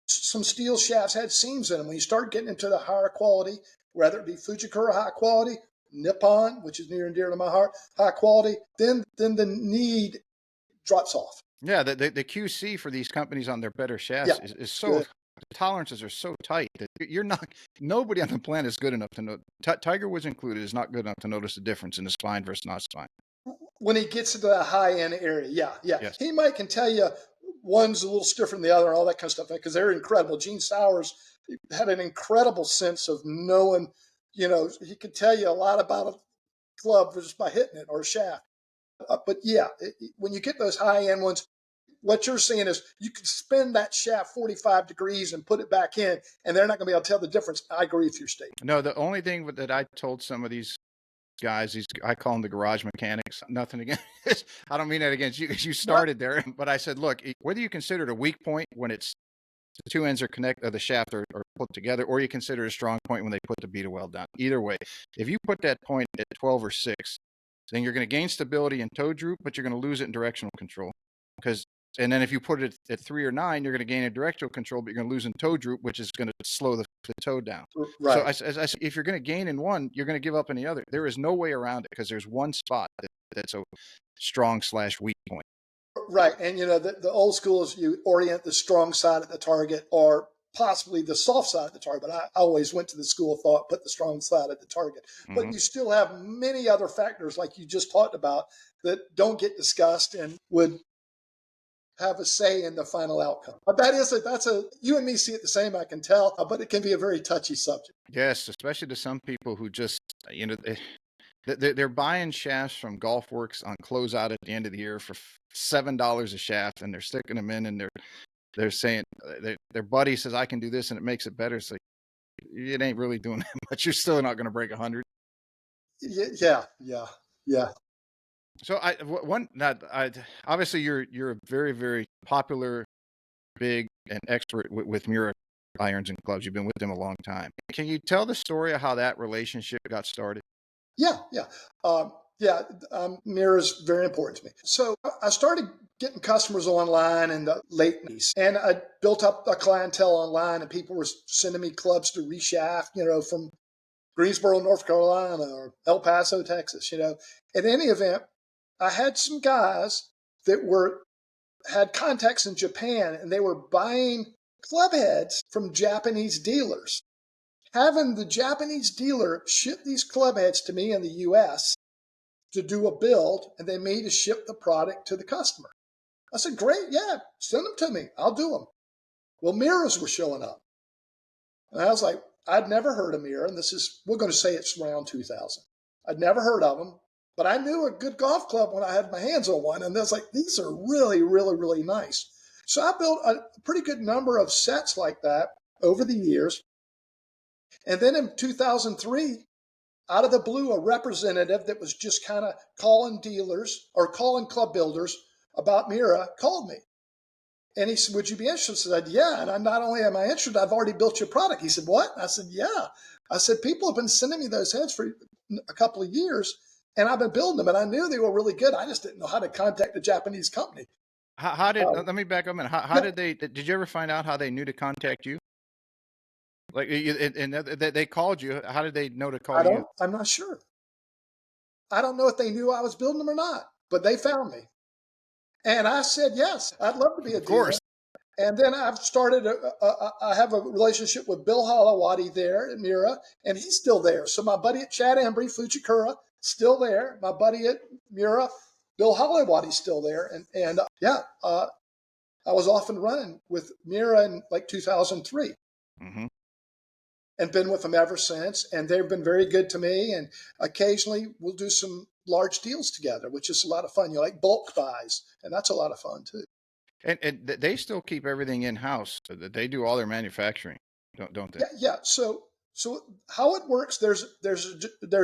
Some steel shafts had seams in them. When you start getting into the higher quality, whether it be Fujikura high quality, Nippon, which is near and dear to my heart, high quality, then the need drops off. Yeah, the QC for these companies on their better shafts is so good. The tolerances are so tight that nobody on the planet is good enough to know. Tiger Woods included is not good enough to notice the difference in the spine versus not spine. When he gets into that high end area, yeah. Yes. He can tell you one's a little stiffer than the other and all that kind of stuff, because they're incredible. Gene Sowers had an incredible sense of knowing, he could tell you a lot about a club just by hitting it or a shaft. But yeah, when you get those high end ones, what you're saying is you can spin that shaft 45 degrees and put it back in, and they're not going to be able to tell the difference. I agree with your statement. No, the only thing that I told some of these guys, I call them the garage mechanics. Nothing against. I don't mean that against you, because you started there. But I said, look, whether you consider it a weak point when it's the two ends are the shaft are put together, or you consider it a strong point when they put the beater weld down. Either way, if you put that point at 12 or 6, then you're going to gain stability and toe droop, but you're going to lose it in directional control. And then if you put it at 3 or 9, you're going to gain in directional control, but you're going to lose in toe droop, which is going to slow the toe down. Right. So I if you're going to gain in one, you're going to give up in the other. There is no way around it, because there's one spot that's a strong/weak point. Right. And, the old school is you orient the strong side at the target, or possibly the soft side of the target. But I always went to the school of thought, put the strong side at the target. But you still have many other factors, like you just talked about, that don't get discussed and would have a say in the final outcome. But that's you and me see it the same, I can tell, but it can be a very touchy subject. Yes, especially to some people who just, they're buying shafts from Golf Works on closeout at the end of the year for $7 a shaft, and they're sticking them in, and they're saying their buddy says I can do this and it makes it better. It's like, it ain't really doing that much. You're still not going to break 100. Yeah, yeah, yeah. So one that I obviously you're a very very popular, big, and expert with Miura irons and clubs. You've been with them a long time. Can you tell the story of how that relationship got started? Yeah, yeah. Yeah, mirror is very important to me. So I started getting customers online in the late 90s, and I built up a clientele online, and people were sending me clubs to reshaft, from Greensboro, North Carolina, or El Paso, Texas. In any event, I had some guys that had contacts in Japan, and they were buying club heads from Japanese dealers, having the Japanese dealer ship these club heads to me in the US to do a build, and then me to ship the product to the customer. I said, great, yeah, send them to me. I'll do them. Well, mirrors were showing up. And I was like, I'd never heard of Miura, and we're going to say it's around 2000. I'd never heard of them, but I knew a good golf club when I had my hands on one, and I was like, these are really, really, really nice. So I built a pretty good number of sets like that over the years. And then in 2003, out of the blue, a representative that was just kind of calling dealers or calling club builders about Miura called me. And he said, would you be interested? I said, yeah. And not only am I interested, I've already built your product. He said, what? I said, yeah. I said, people have been sending me those heads for a couple of years, and I've been building them, and I knew they were really good. I just didn't know how to contact the Japanese company. How did let me back up a minute. How Yeah, did did you ever find out how they knew to contact you? Like, and they called you. How did they know to call you? I'm not sure. I don't know if they knew I was building them or not, but they found me. And I said, yes, I'd love to be a Of dealer. course. And then I've started, I have a relationship with Bill Holowati there at Miura, and he's still there. So my buddy at Chad Embry, Fujikura, still there. My buddy at Miura, Bill Holowati's still there. And yeah, I was off and running with Miura in like 2003 Hmm. and been with them ever since. And they've been very good to me. And occasionally we'll do some large deals together, which is a lot of fun. Like bulk buys, and that's a lot of fun too. And they still keep everything in house. They do all their manufacturing, don't they? Yeah, yeah. So how it works? There's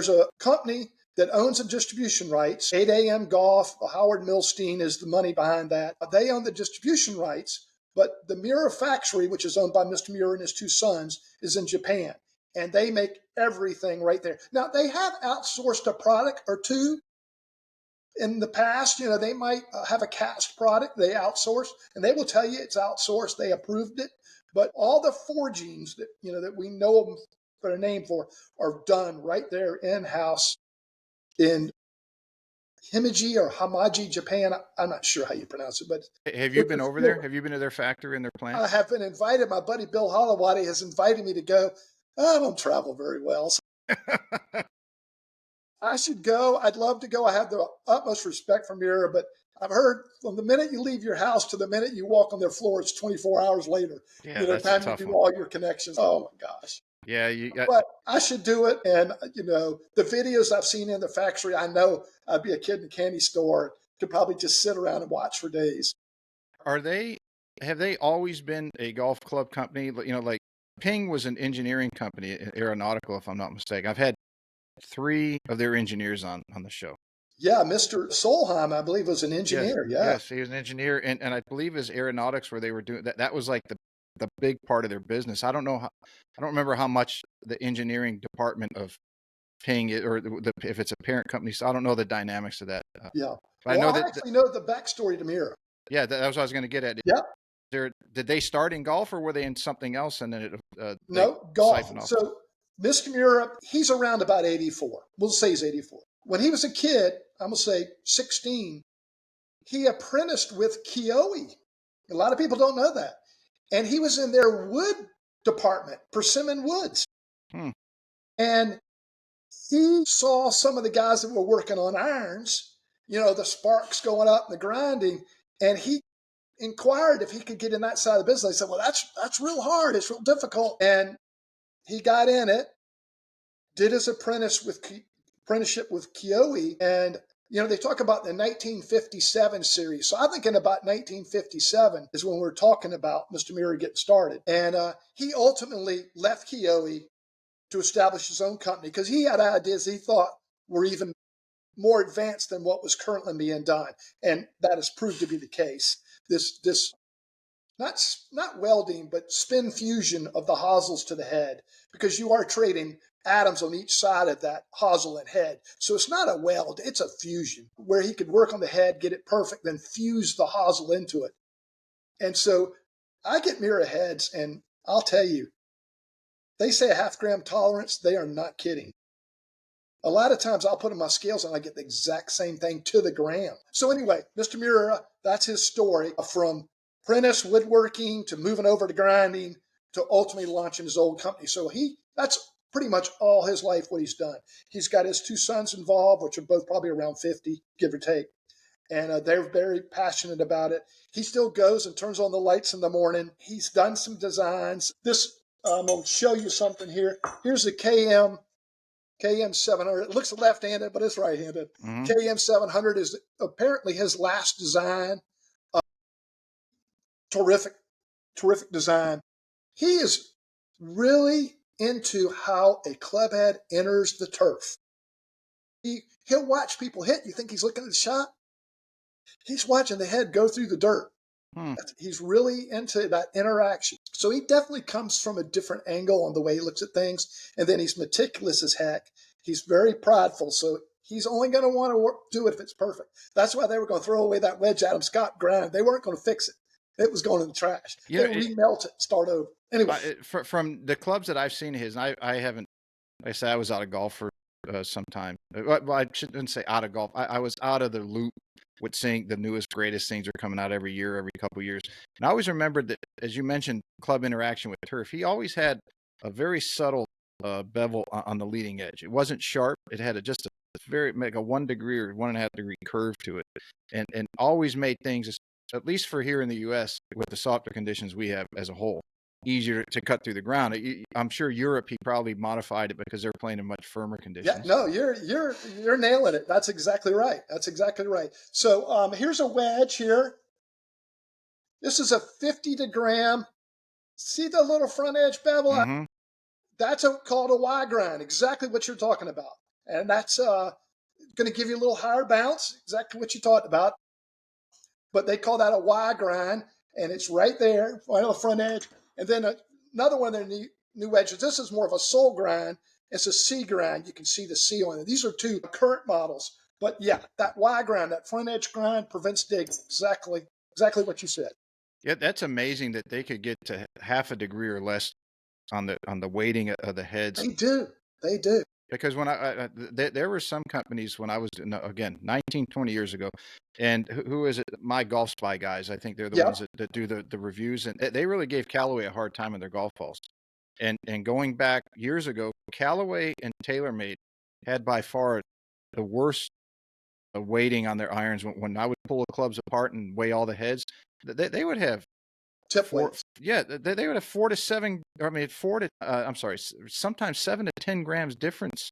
a company that owns the distribution rights. 8 a.m. Golf. Howard Milstein is the money behind that. They own the distribution rights, but the Miura factory, which is owned by Mr. Miura and his two sons, is in Japan, and they make everything right there. Now they have outsourced a product or two in the past. They might have a cast product they outsource, and they will tell you it's outsourced. They approved it, but all the forgings that we know them for a name for are done right there in house in Himeji or Hamaji, Japan. I'm not sure how you pronounce it, but Have you it's been a over there? skill. Have you been to their factory and their plant? I have been invited. My buddy Bill Holowati has invited me to go. I don't travel very well, so I should go. I'd love to go. I have the utmost respect for Miura, but I've heard from the minute you leave your house to the minute you walk on their floor, it's 24 hours later. Yeah, that's a Time you tough do one. all your connections. Oh my gosh. Yeah, you got. But I should do it. And, the videos I've seen in the factory, I know I'd be a kid in a candy store, could probably just sit around and watch for days. Are they? Have they always been a golf club company? Like Ping was an engineering company, aeronautical, if I'm not mistaken. I've had three of their engineers on the show. Yeah, Mr. Solheim, I believe, was an Yes, engineer. Yeah. yes, he was an engineer, and I believe his aeronautics where they were doing that. That was like the big part of their business. I don't know how. I don't remember how much the engineering department of Ping or if it's a parent company. So I don't know the dynamics of that. Yeah. But I Well, know I that. actually know the backstory to Miura. Yeah, that was what I was going to get at. Yeah. Did they start in golf or were they in something else and then they No, siphoned golf. off? So Mr. Miura, he's around about 84. We'll say he's 84. When he was a kid, I'm going to say 16, he apprenticed with Kyoe. A lot of people don't know that. And he was in their wood department, Persimmon Woods. Hmm. And he saw some of the guys that were working on irons, the sparks going up and the grinding. And he inquired if he could get in that side of the business. I said, well, that's real hard. It's real difficult. And he got in it, did his apprenticeship with Kyoe, and They talk about the 1957 series. So I'm thinking about 1957 is when we're talking about Mr. Miura getting started. And he ultimately left Kioi to establish his own company because he had ideas he thought were even more advanced than what was currently being done. And that has proved to be the case. This not welding, but spin fusion of the hosels to the head, because you are trading atoms on each side of that hosel and head. So it's not a weld, it's a fusion where he could work on the head, get it perfect, then fuse the hosel into it. And so I get Miura heads, and I'll tell you, they say a half-gram tolerance, they are not kidding. A lot of times I'll put in my scales and I get the exact same thing to the gram. So anyway, Mr. Miura, that's his story from apprentice woodworking to moving over to grinding to ultimately launching his old company. So that's pretty much all his life what he's done. He's got his two sons involved, which are both probably around 50, give or take. And they're very passionate about it. He still goes and turns on the lights in the morning. He's done some designs. I'm going to show you something here. Here's the KM 700. It looks left-handed, but it's right-handed. Mm-hmm. KM 700 is apparently his last design. Terrific design. He is really into how a clubhead enters the turf. He'll watch people hit. You think he's looking at the shot? He's watching the head go through the dirt. He's really into that interaction. So he definitely comes from a different angle on the way he looks at things. And then he's meticulous as heck. He's very prideful. So he's only going to want to do it if it's perfect. That's why they were going to throw away that wedge Adam Scott grind. They weren't going to fix it. It was going in the trash. They remelt it, start over. Anyway. From the clubs that I've seen his, and I haven't, like I said, I was out of golf for some time. Well, I shouldn't say out of golf. I was out of the loop with seeing the newest, greatest things are coming out every year, every couple of years. And I always remembered that, as you mentioned, club interaction with turf, he always had a very subtle bevel on the leading edge. It wasn't sharp. It had just a very, like a 1 degree or 1.5 degree curve to it. And always made things, at least for here in the U.S., with the softer conditions we have as a whole, easier to cut through the ground. I'm sure Europe, he probably modified it because they're playing in much firmer conditions. Yeah, no, you're nailing it. That's exactly right. So here's a wedge here. This is a 50 to gram. See the little front edge bevel? Mm-hmm. That's called a Y grind. Exactly what you're talking about. And that's going to give you a little higher bounce. Exactly what you talked about. But they call that a Y grind, and it's right there, right on the front edge. And then another one of their new edges. This is more of a sole grind. It's a C grind. You can see the C on it. These are two current models. But yeah, that Y grind, that front edge grind prevents dig. Exactly what you said. Yeah, that's amazing that they could get to 0.5 degree or less on the weighting of the heads. They do. Because when there were some companies when I was, again, 19, 20 years ago, and who is it? My Golf Spy guys, I think they're the ones that do the reviews, and they really gave Callaway a hard time in their golf balls. And going back years ago, Callaway and TaylorMade had by far the worst weighting on their irons. When I would pull the clubs apart and weigh all the heads, they would have tip weights. Yeah, they would have 4 to 7. I mean, sometimes 7 to 10 grams difference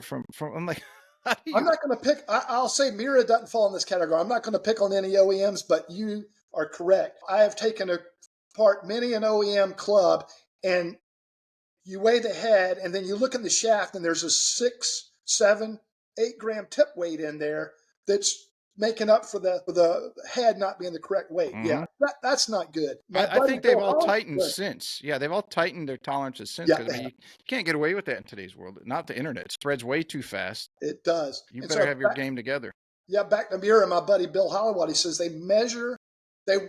from. I'm like, I'm not going to pick. I'll say Miura doesn't fall in this category. I'm not going to pick on any OEMs, but you are correct. I have taken apart many an OEM club, and you weigh the head, and then you look in the shaft, and there's a 6, 7, 8 gram tip weight in there that's making up for the head not being the correct weight. Mm-hmm. Yeah, that's not good. I think they've all tightened since. Yeah, they've all tightened their tolerances since. Yeah, you can't get away with that in today's world. Not the internet. It spreads way too fast. It does. You better have your game together. Yeah, back to Miura, my buddy Bill Holloway, he says they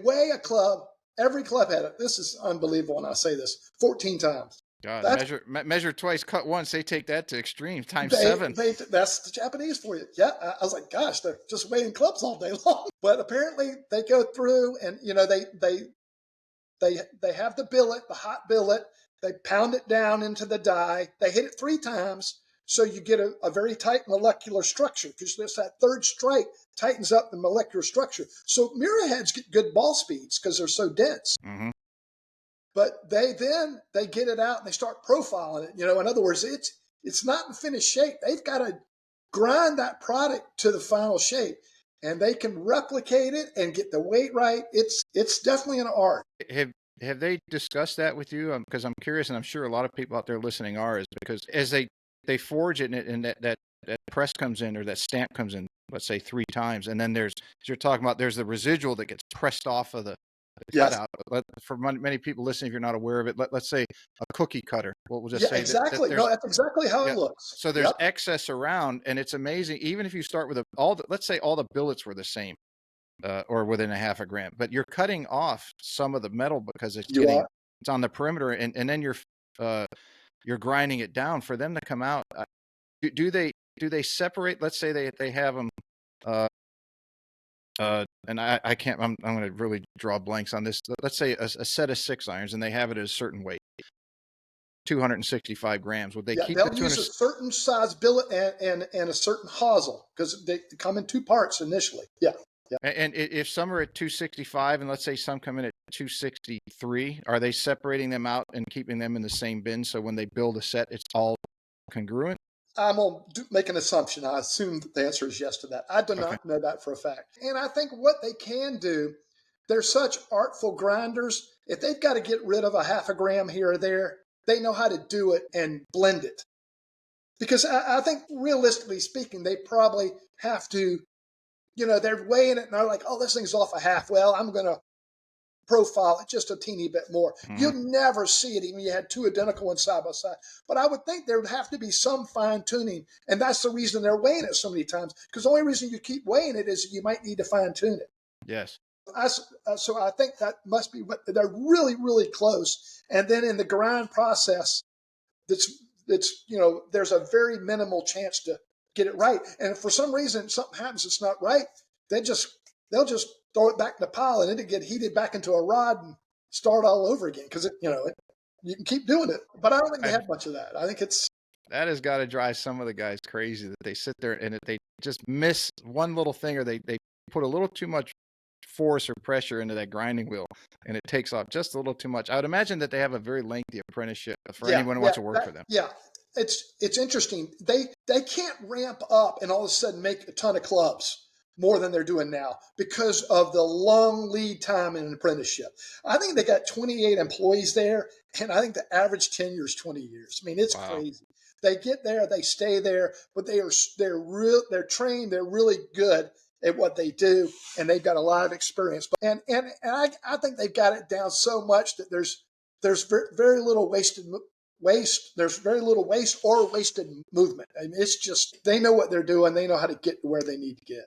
weigh a club, every club head. This is unbelievable when I say this, 14 times. God, measure twice, cut once. They take that to extreme, times 7. That's the Japanese for you. Yeah, I was like, gosh, they're just weighing clubs all day long. But apparently they go through and, they have the billet, the hot billet. They pound it down into the die. They hit it 3 times. So you get a very tight molecular structure because that third strike tightens up the molecular structure. So Miura heads get good ball speeds because they're so dense. Mm-hmm. But they get it out and they start profiling it. In other words, it's not in finished shape. They've got to grind that product to the final shape, and they can replicate it and get the weight right. It's definitely an art. Have they discussed that with you? Because I'm curious, and I'm sure a lot of people out there listening are, is because as they forge it, and that press comes in, or that stamp comes in, let's say 3 times, and then there's, as you're talking about, there's the residual that gets pressed off of the Yes. cutout. For many people listening, if you're not aware of it, let's say a cookie cutter. We'll just Yeah, say that exactly. there's, No, that's exactly how yeah. it looks. So there's Yep. excess around, and it's amazing. Even if you start with let's say all the billets were the same, or within a half a gram, but you're cutting off some of the metal because You are. it's on the perimeter, and then uh, you're grinding it down for them to come out. Do they separate? Let's say they have them. Uh, and I can't. I'm going to really draw blanks on this. Let's say a set of 6 irons, and they have it at a certain weight, 265 grams. Would they Yeah, keep the they'll 200? use a certain size billet and a certain hosel because they come in two parts initially. Yeah. Yeah. And if some are at 265, and let's say some come in at 263, are they separating them out and keeping them in the same bin so when they build a set, it's all congruent? I'm going to make an assumption. I assume that the answer is yes to that. I do Okay. not know that for a fact. And I think what they can do, they're such artful grinders. If they've got to get rid of a half a gram here or there, they know how to do it and blend it. Because I think realistically speaking, they probably have to, they're weighing it and they're like, oh, this thing's off a half. Well, I'm going to profile it just a teeny bit more. Mm-hmm. You'd never see it even if you had two identical ones side by side. But I would think there would have to be some fine tuning. And that's the reason they're weighing it so many times. Because the only reason you keep weighing it is you might need to fine tune it. Yes. So I think that must be what they're really, really close. And then in the grind process, there's a very minimal chance to get it right. And if for some reason something happens that's not right, they'll just throw it back in the pile and it'll get heated back into a rod and start all over again because you can keep doing it. But I don't think they have much of that. I think that has got to drive some of the guys crazy that they sit there and they just miss one little thing, or they put a little too much force or pressure into that grinding wheel, and it takes off just a little too much. I would imagine that they have a very lengthy apprenticeship for anyone who wants to work for them. Yeah, it's interesting. They can't ramp up and all of a sudden make a ton of clubs more than they're doing now because of the long lead time in an apprenticeship. I think they got 28 employees there, and I think the average tenure is 20 years. I mean, it's crazy. They get there, they stay there, but they're trained, they're really good at what they do, and they've got a lot of experience. And I think they've got it down so much that there's very little waste. There's very little waste or wasted movement. I mean, it's just they know what they're doing. They know how to get to where they need to get.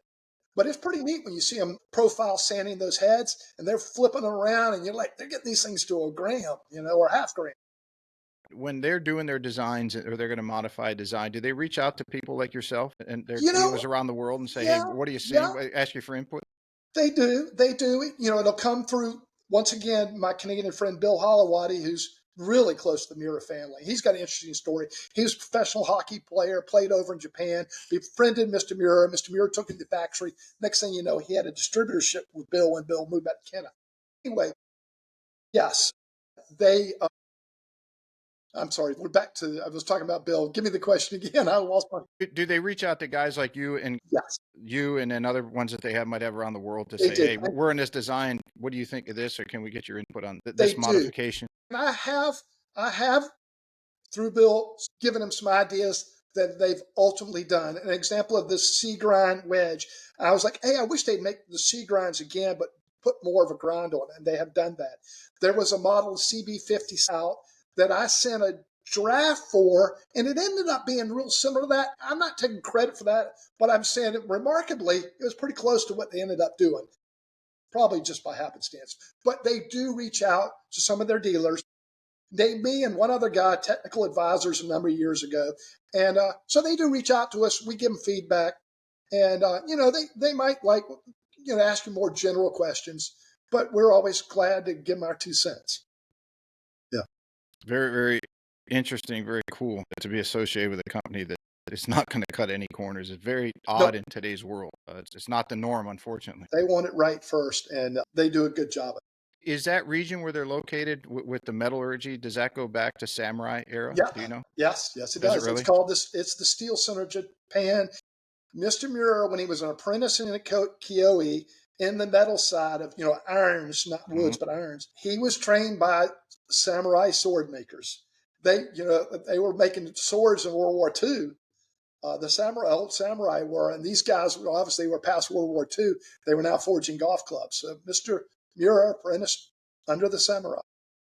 But it's pretty neat when you see them profile sanding those heads and they're flipping them around, and you're like, they're getting these things to a gram, or half gram. When they're doing their designs, or they're going to modify a design, do they reach out to people like yourself and their dealers around the world and say, hey, what do you see? Ask you for input? They do. It'll come through, once again, my Canadian friend Bill Holowati, who's really close to the Miura family. He's got an interesting story. He was a professional hockey player, played over in Japan, befriended Mr. Miura. Mr. Miura took him to the factory. Next thing you know, he had a distributorship with Bill when Bill moved back to Canada. Anyway, yes, they I'm sorry. We're back to, I was talking about Bill. Give me the question again. I lost my. Do they reach out to guys like you and Yes, then other ones that they might have around the world to they say, do. hey, we're in this design. What do you think of this? Or can we get your input on They this do. modification? And I have through Bill given them some ideas that they've ultimately done. An example of this C grind wedge. I was like, hey, I wish they'd make the C grinds again, but put more of a grind on it. And they have done that. There was a model CB50 out that I sent a draft for, and it ended up being real similar to that. I'm not taking credit for that, but I'm saying it remarkably, it was pretty close to what they ended up doing, probably just by happenstance. But they do reach out to some of their dealers. Me and one other guy, technical advisors a number of years ago. And so they do reach out to us. We give them feedback. And, they might ask you more general questions, but we're always glad to give them our 2 cents. Yeah. Very, very interesting, very cool to be associated with a company that is not going to cut any corners. It's very odd in today's world. It's not the norm, unfortunately. They want it right first, and they do a good job. Is that region where they're located with the metallurgy, does that go back to samurai era? Yeah. Do you know? Yes, it does. Does it really? It's called this. It's the Steel Center of Japan. Mr. Miura, when he was an apprentice in Kyoe, in the metal side of, irons, not woods, but irons, he was trained by samurai sword makers. They were making swords in World War II. Old samurai were, and these guys obviously were past World War II. They were now forging golf clubs. So Mr. Miura apprenticed under the samurai.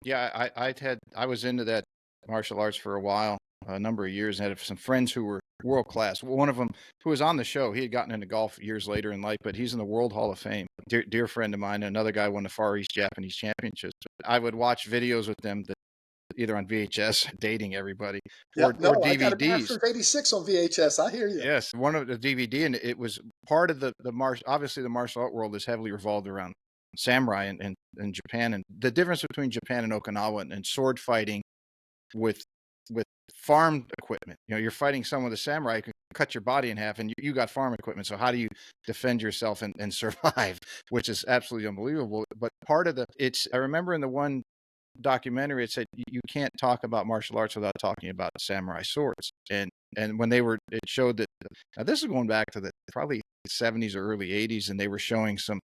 Yeah, I was into that martial arts for a while, a number of years, and had some friends who were world class. One of them, who was on the show, he had gotten into golf years later in life, but he's in the World Hall of Fame. Dear friend of mine. Another guy won the Far East Japanese Championships. I would watch videos with them that either on VHS, dating everybody, Yeah, or no, I got a DVDs. Masters '86 on VHS. I hear you. Yes, one of the DVD, and it was part of the martial. Obviously, the martial art world is heavily revolved around samurai and Japan, and the difference between Japan and Okinawa and sword fighting with farm equipment. You're fighting someone with a samurai who can cut your body in half, and you got farm equipment. So how do you defend yourself and survive? Which is absolutely unbelievable. But part of I remember in the one documentary, it said you can't talk about martial arts without talking about samurai swords. And when it showed that, now this is going back to the probably 70s or early 80s, and they were showing some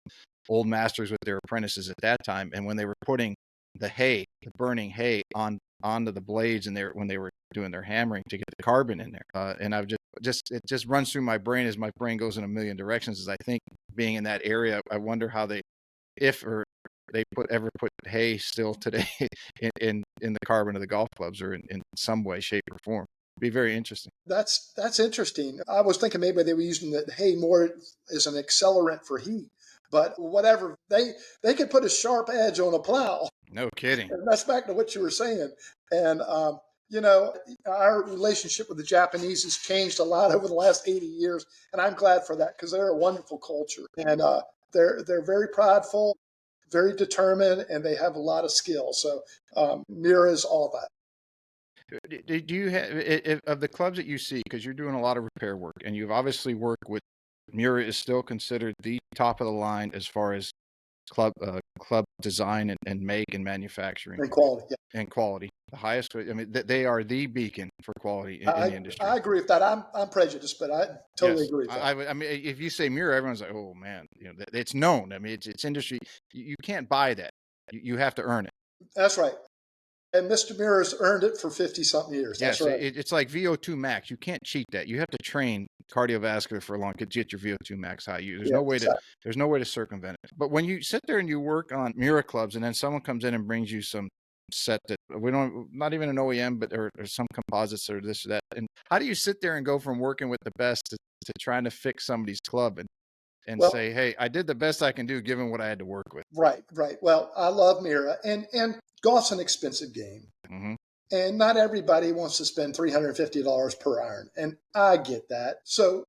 old masters with their apprentices at that time. And when they were putting the burning hay onto the blades, and when they were doing their hammering to get the carbon in there, and I've it just runs through my brain as my brain goes in a million directions. As I think, being in that area, I wonder how if or they ever put hay still today in the carbon of the golf clubs, or in some way, shape, or form. It'd be very interesting. That's interesting. I was thinking maybe they were using the hay more as an accelerant for heat, but whatever. They could put a sharp edge on a plow. No kidding. And that's back to what you were saying. And our relationship with the Japanese has changed a lot over the last 80 years, and I'm glad for that because they're a wonderful culture, and they're very prideful, very determined, and they have a lot of skill. So Miura is all that. Do you have, of the clubs that you see, because you're doing a lot of repair work, and you've obviously worked with, Miura is still considered the top of the line as far as club design and make and manufacturing And quality. Yeah. and quality, the highest. I mean, they are the beacon for quality in the industry. I agree with that. I'm prejudiced, but I totally agree with that. I mean, if you say Miura, everyone's like, oh man, it's known. I mean, it's industry. You can't buy that. You have to earn it. That's right. And Mr. Miura's earned it for 50 something years. That's yes, right. It's like VO2 max. You can't cheat that. You have to train cardiovascular for a long to get your VO2 max high. There's no way to circumvent it. But when you sit there and you work on Miura clubs, and then someone comes in and brings you some set that not even an OEM, but or some composites or this or that. And how do you sit there and go from working with the best to trying to fix somebody's club and say, hey, I did the best I can do given what I had to work with? Right. Well, I love Miura, and golf's an expensive game. Mm-hmm. And not everybody wants to spend $350 per iron. And I get that. So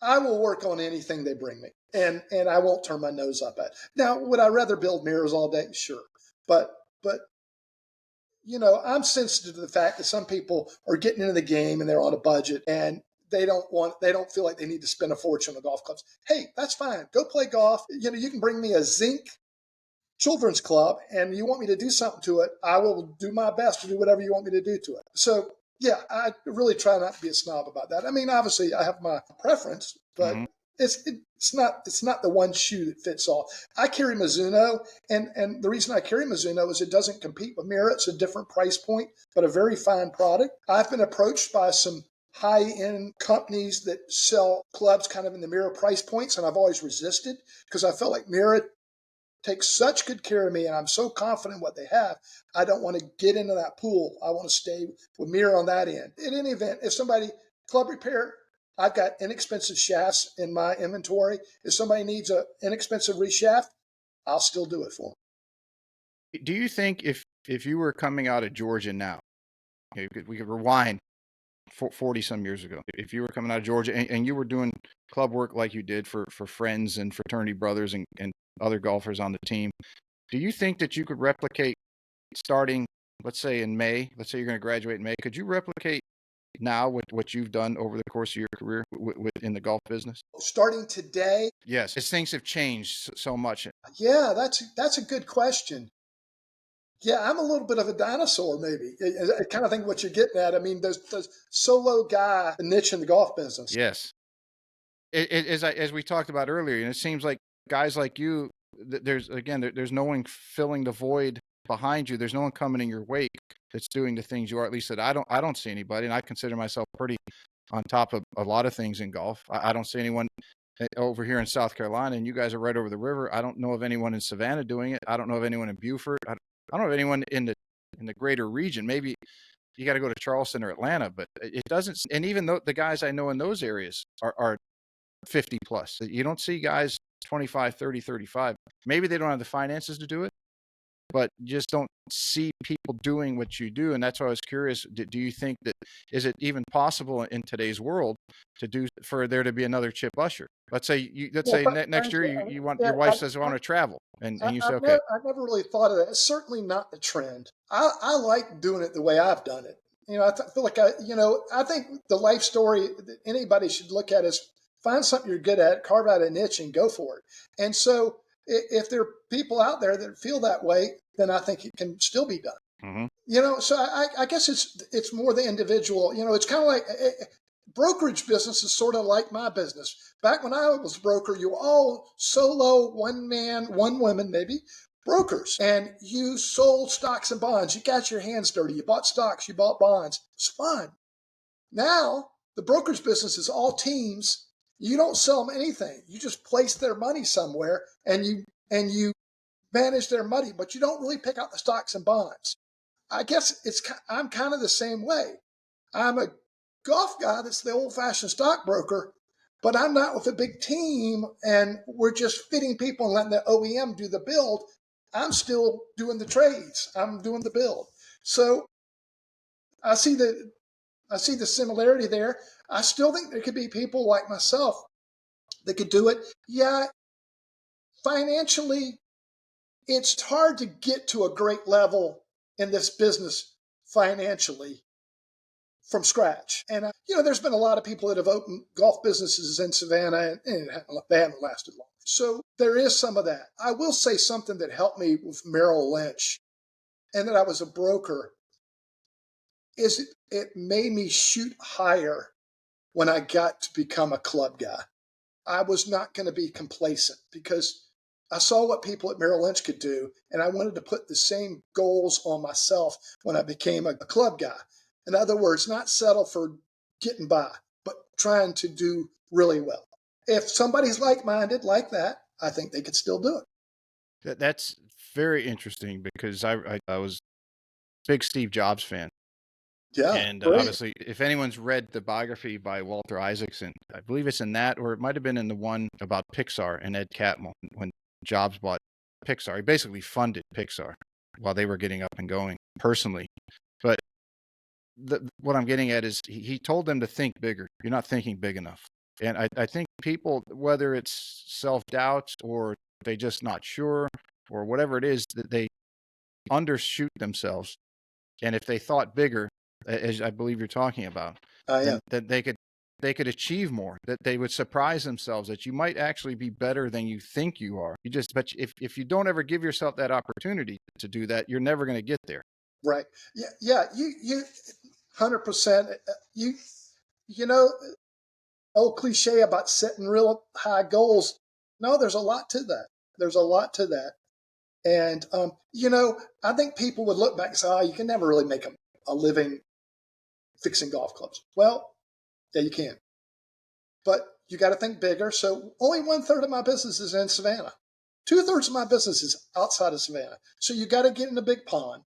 I will work on anything they bring me. And I won't turn my nose up at it. Now, would I rather build mirrors all day? Sure. But I'm sensitive to the fact that some people are getting into the game and they're on a budget and they don't feel like they need to spend a fortune on golf clubs. Hey, that's fine. Go play golf. You can bring me a zinc children's club and you want me to do something to it, I will do my best to do whatever you want me to do to it. So yeah, I really try not to be a snob about that. I mean, obviously I have my preference, but it's not the one shoe that fits all. I carry Mizuno, and the reason I carry Mizuno is it doesn't compete with Miura. It's a different price point, but a very fine product. I've been approached by some high-end companies that sell clubs kind of in the Miura price points, and I've always resisted because I felt like Miura take such good care of me, and I'm so confident in what they have. I don't want to get into that pool. I want to stay with Miura on that end. In any event, if somebody club repair, I've got inexpensive shafts in my inventory. If somebody needs an inexpensive reshaft, I'll still do it for them. Do you think if you were coming out of Georgia now, we could rewind 40 some years ago, if you were coming out of Georgia and you were doing club work like you did for friends and fraternity brothers and other golfers on the team, do you think that you could replicate starting, let's say in May, let's say you're going to graduate in May, could you replicate now with what you've done over the course of your career in the golf business? Starting today? Yes, as things have changed so much. Yeah, that's a good question. Yeah, I'm a little bit of a dinosaur, maybe. I kind of think what you're getting at. I mean, there's solo guy niche in the golf business. Yes. as we talked about earlier, and it seems like guys like you, there's no one filling the void behind you. There's no one coming in your wake that's doing the things you are. At least that I don't see anybody, and I consider myself pretty on top of a lot of things in golf. I don't see anyone over here in South Carolina, and you guys are right over the river. I don't know of anyone in Savannah doing it. I don't know of anyone in Beaufort. I don't know of anyone in the greater region. Maybe you got to go to Charleston or Atlanta, but it doesn't. And even though the guys I know in those areas are 50 plus, you don't see guys 25, 30, 35. Maybe they don't have the finances to do it, but you just don't see people doing what you do. And that's why I was curious. Do you think that is it even possible in today's world to do for there to be another Chip Usher? Let's Well, say next thank year you. you want Yeah, your wife says I want to travel, and you say okay. I've never really thought of that. It's certainly not the trend. I like doing it the way I've done it. Feel like I think the life story that anybody should look at is find something you're good at, carve out a niche, and go for it. And so, if there are people out there that feel that way, then I think it can still be done. Mm-hmm. So I guess it's more the individual. It's kind of like brokerage business is sort of like my business. Back when I was a broker, you were all solo, one man, one woman, maybe brokers, and you sold stocks and bonds. You got your hands dirty. You bought stocks, you bought bonds. It's fun. Now the brokerage business is all teams. You don't sell them anything. You just place their money somewhere, and you manage their money, but you don't really pick out the stocks and bonds. I guess I'm kind of the same way. I'm a golf guy that's the old-fashioned stockbroker, but I'm not with a big team and we're just fitting people and letting the OEM do the build. I'm still doing the trades. I'm doing the build. So I see the similarity there. I still think there could be people like myself that could do it. Yeah, financially, it's hard to get to a great level in this business financially from scratch. And, there's been a lot of people that have opened golf businesses in Savannah and they haven't lasted long. So there is some of that. I will say something that helped me with Merrill Lynch and that I was a broker is it made me shoot higher when I got to become a club guy. I was not going to be complacent because I saw what people at Merrill Lynch could do, and I wanted to put the same goals on myself when I became a club guy. In other words, not settle for getting by, but trying to do really well. If somebody's like-minded like that, I think they could still do it. That's very interesting because I was a big Steve Jobs fan. Yeah, And great. obviously, if anyone's read the biography by Walter Isaacson, I believe it's in that, or it might have been in the one about Pixar and Ed Catmull when Jobs bought Pixar. He basically funded Pixar while they were getting up and going personally. But what I'm getting at is he told them to think bigger. You're not thinking big enough. And I think people, whether it's self-doubt or they just not sure or whatever it is, that they undershoot themselves. And if they thought bigger, as I believe you're talking about, Yeah. then they could achieve more. That they would surprise themselves that you might actually be better than you think you are. But if you don't ever give yourself that opportunity to do that, you're never going to get there. Right. Yeah. Yeah. You 100%. You know, old cliche about setting real high goals. No, there's a lot to that. There's a lot to that. And, I think people would look back and say, oh, you can never really make a living fixing golf clubs. Well, yeah, you can. But you got to think bigger. So only 1/3 of my business is in Savannah. 2/3 of my business is outside of Savannah. So you got to get in a big pond.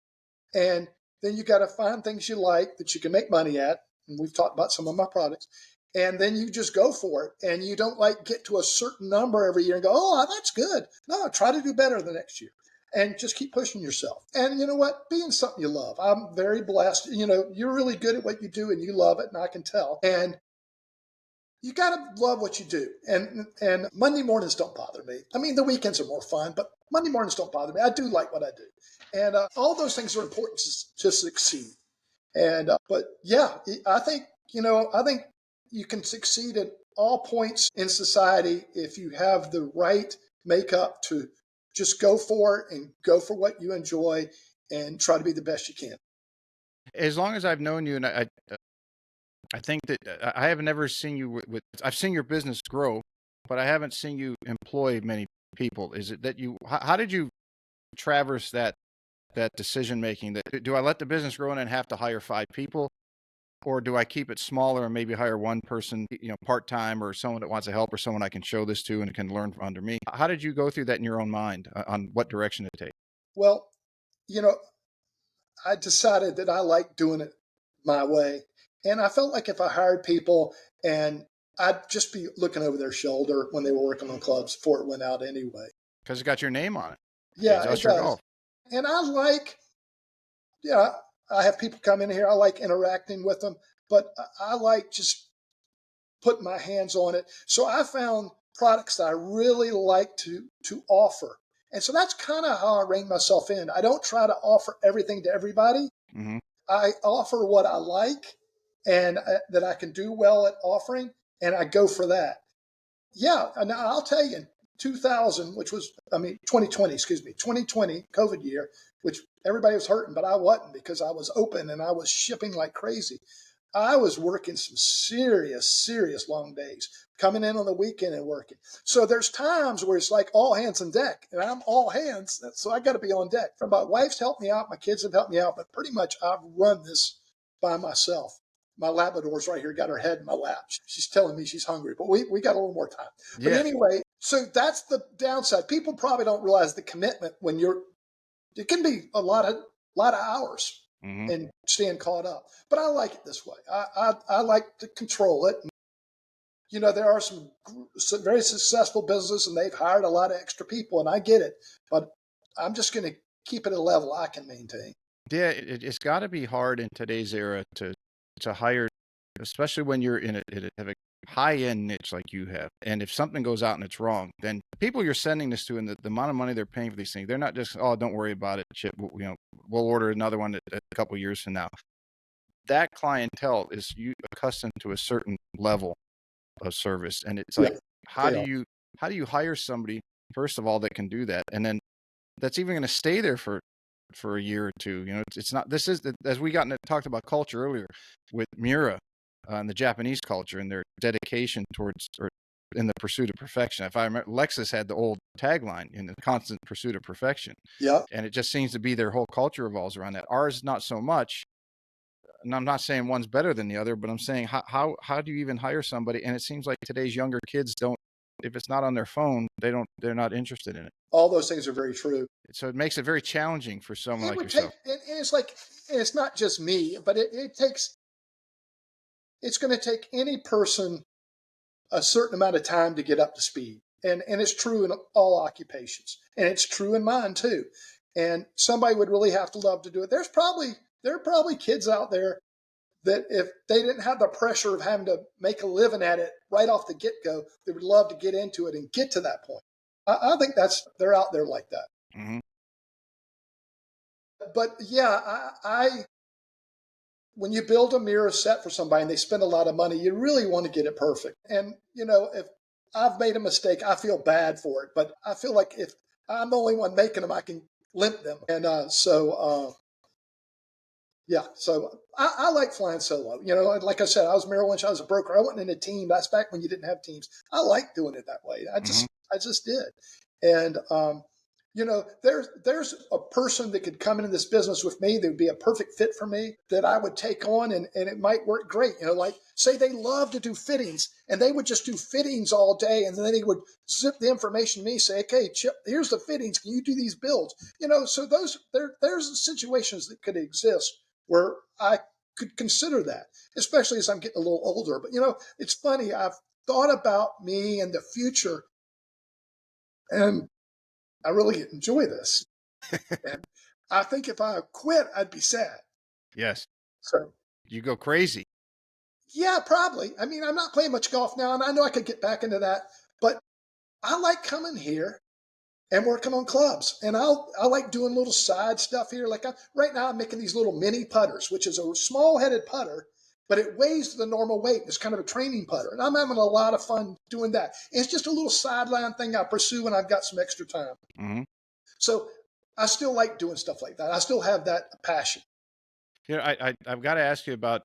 And then you got to find things you like that you can make money at. And we've talked about some of my products. And then you just go for it. And you don't get to a certain number every year and go, oh, that's good. No, try to do better the next year. And just keep pushing yourself. And you know what? Being something you love. I'm very blessed. You're really good at what you do and you love it, and I can tell. And you got to love what you do. And Monday mornings don't bother me. I mean, the weekends are more fun, but Monday mornings don't bother me. I do like what I do. And all those things are important to succeed. And but yeah, I think you can succeed at all points in society if you have the right makeup to just go for it and go for what you enjoy and try to be the best you can. As long as I've known you, and I think that I have never seen you I've seen your business grow, but I haven't seen you employ many people. Is it that how did you traverse that decision making? That do I let the business grow and then have to hire 5 people, or do I keep it smaller and maybe hire one person, part time, or someone that wants to help, or someone I can show this to and can learn under me? How did you go through that in your own mind on what direction to take? Well, you know, I decided that I like doing it my way. And I felt like if I hired people and I'd just be looking over their shoulder when they were working on clubs before it went out anyway. Because it got your name on it. Yeah, It's it Usher does. Golf. And yeah, I have people come in here. I like interacting with them, but I like just putting my hands on it. So I found products that I really like to offer. And so that's kind of how I rein myself in. I don't try to offer everything to everybody. Hmm. I offer what I like and that I can do well at offering, and I go for that. Yeah, and I'll tell you, in 2000, which was, 2020, excuse me, 2020, COVID year, which everybody was hurting, but I wasn't because I was open and I was shipping like crazy. I was working some serious, serious long days, coming in on the weekend and working. So there's times where it's like all hands on deck, and I'm all hands. So I got to be on deck. My wife's helped me out, my kids have helped me out, but pretty much I've run this by myself. My Labrador's right here, got her head in my lap. She's telling me she's hungry, but we got a little more time. But Yeah. anyway, so that's the downside. People probably don't realize the commitment when it can be a lot of hours Hmm. and staying caught up. But I like it this way. I like to control it. There are some very successful businesses, and they've hired a lot of extra people, and I get it. But I'm just going to keep it at a level I can maintain. Yeah, it's got to be hard in today's era to hire, especially when you're have a high end niche like you have. And if something goes out and it's wrong, then people you're sending this to and the amount of money they're paying for these things, they're not just, oh, don't worry about it, Chip. We'll order another one a couple years from now. That clientele is accustomed to a certain level of service, and it's Yeah, like, how they do are. you hire somebody first of all that can do that, and then that's even going to stay there for a year or two. It's not. This is as we talked about culture earlier with Miura and the Japanese culture and their dedication towards or in the pursuit of perfection. If I remember, Lexus had the old tagline in the constant pursuit of perfection, Yep. and it just seems to be their whole culture revolves around that. Ours not so much. And I'm not saying one's better than the other, but I'm saying how do you even hire somebody? And it seems like today's younger kids don't. If it's not on their phone, they're not interested in it. All those things are very true. So it makes it very challenging for someone It like would take, yourself. and it's like, and it's not just me, but it's going to take any person a certain amount of time to get up to speed. And it's true in all occupations. And it's true in mine too. And somebody would really have to love to do it. There are probably kids out there that if they didn't have the pressure of having to make a living at it right off the get-go, they would love to get into it and get to that point. I think they're out there like that. Hmm. But yeah, when you build a mirror set for somebody and they spend a lot of money, you really want to get it perfect. And if I've made a mistake, I feel bad for it. But I feel like if I'm the only one making them, I can limp them. And yeah, so I like flying solo. Like I said, I was Merrill Lynch. I was a broker. I wasn't in a team. That's back when you didn't have teams. I like doing it that way. Hmm. I just did. And there's a person that could come into this business with me that would be a perfect fit for me that I would take on, and it might work great. Like say they love to do fittings, and they would just do fittings all day, and then they would zip the information to me, say, okay, Chip, here's the fittings. Can you do these builds? So there's situations that could exist where I could consider that, especially as I'm getting a little older. But it's funny. I've thought about me and the future, and I really enjoy this. And I think if I quit, I'd be sad. Yes. So You go crazy. yeah, probably. I mean, I'm not playing much golf now, and I know I could get back into that. But I like coming here and working on clubs. And I like doing little side stuff here. Like right now, I'm making these little mini putters, which is a small headed putter, but it weighs the normal weight. It's kind of a training putter. And I'm having a lot of fun doing that. It's just a little sideline thing I pursue when I've got some extra time. Hmm. So I still like doing stuff like that. I still have that passion. I've got to ask you about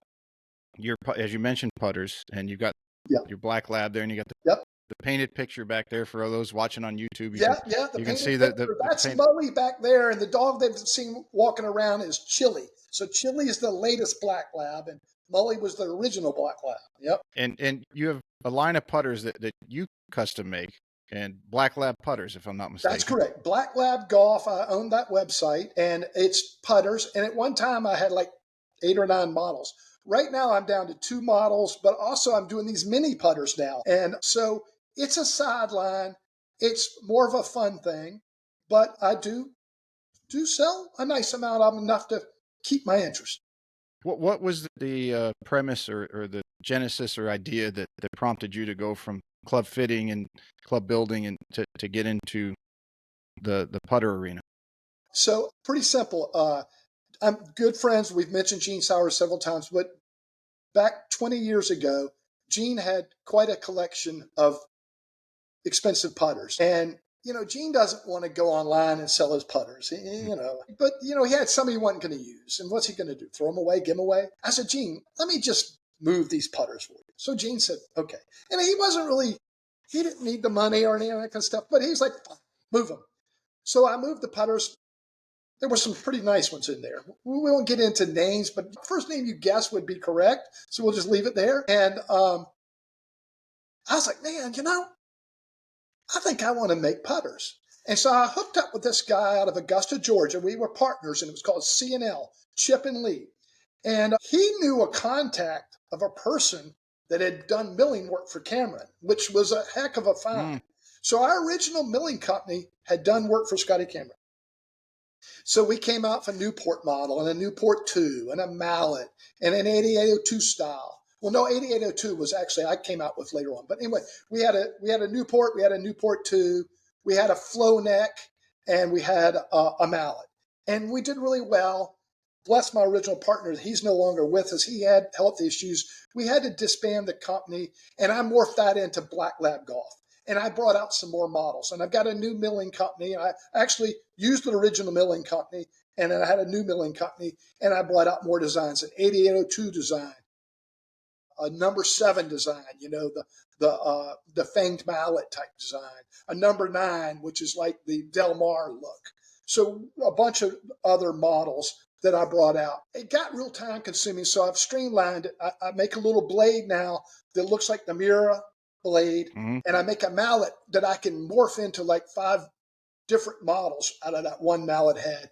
your as you mentioned putters, and you've got Yeah. your black lab there, and you got Yep. the painted picture back there for all those watching on YouTube. Yeah, yeah, the You can painted see picture. the That's paint. Bowie back there, and the dog they've seen walking around is Chili. So Chili is the latest black lab, and Mully was the original black lab. Yep. And you have a line of putters that you custom make, and black lab putters, if I'm not That's mistaken. correct. Black Lab Golf. I own that website, and it's putters. And at one time, I had like 8 or 9 models. Right now, I'm down to 2 models, but also I'm doing these mini putters now. And so it's a sideline. It's more of a fun thing, but I do sell a nice amount of them, enough to keep my interest. What was the premise or the genesis or idea that prompted you to go from club fitting and club building and to get into the putter arena? So pretty simple. I'm good friends. We've mentioned Gene Sauer several times, but back 20 years ago, Gene had quite a collection of expensive putters. And, Gene doesn't want to go online and sell his putters, but, he had some he wasn't going to use. And what's he going to do? Throw them away, give them away? I said, Gene, let me just move these putters for you. So Gene said, okay. And he didn't need the money or any of that kind of stuff, but he's like, fine, move them. So I moved the putters. There were some pretty nice ones in there. We won't get into names, but the first name you guess would be correct. So we'll just leave it there. And I was like, man, I think I want to make putters. And so I hooked up with this guy out of Augusta, Georgia. We were partners, and it was called C&L, Chip and Lee. And he knew a contact of a person that had done milling work for Cameron, which was a heck of a find. Mm. So our original milling company had done work for Scotty Cameron. So we came out with a Newport model and a Newport 2 and a mallet and an 8802 style. Well, no, 8802 was actually I came out with later on. But anyway, we had a Newport, we had a Newport 2, we had a flow neck, and we had a mallet. And we did really well. Bless my original partner, he's no longer with us. He had health issues. We had to disband the company, and I morphed that into Black Lab Golf. And I brought out some more models. And I've got a new milling company. I actually used the original milling company, and then I had a new milling company, and I brought out more designs, an 8802 design, a number 7 design, the fanged mallet type design, a number 9, which is like the Del Mar look. So a bunch of other models that I brought out. It got real time consuming, so I've streamlined it. I make a little blade now that looks like the Miura blade, Mm-hmm. and I make a mallet that I can morph into like 5 different models out of that one mallet head.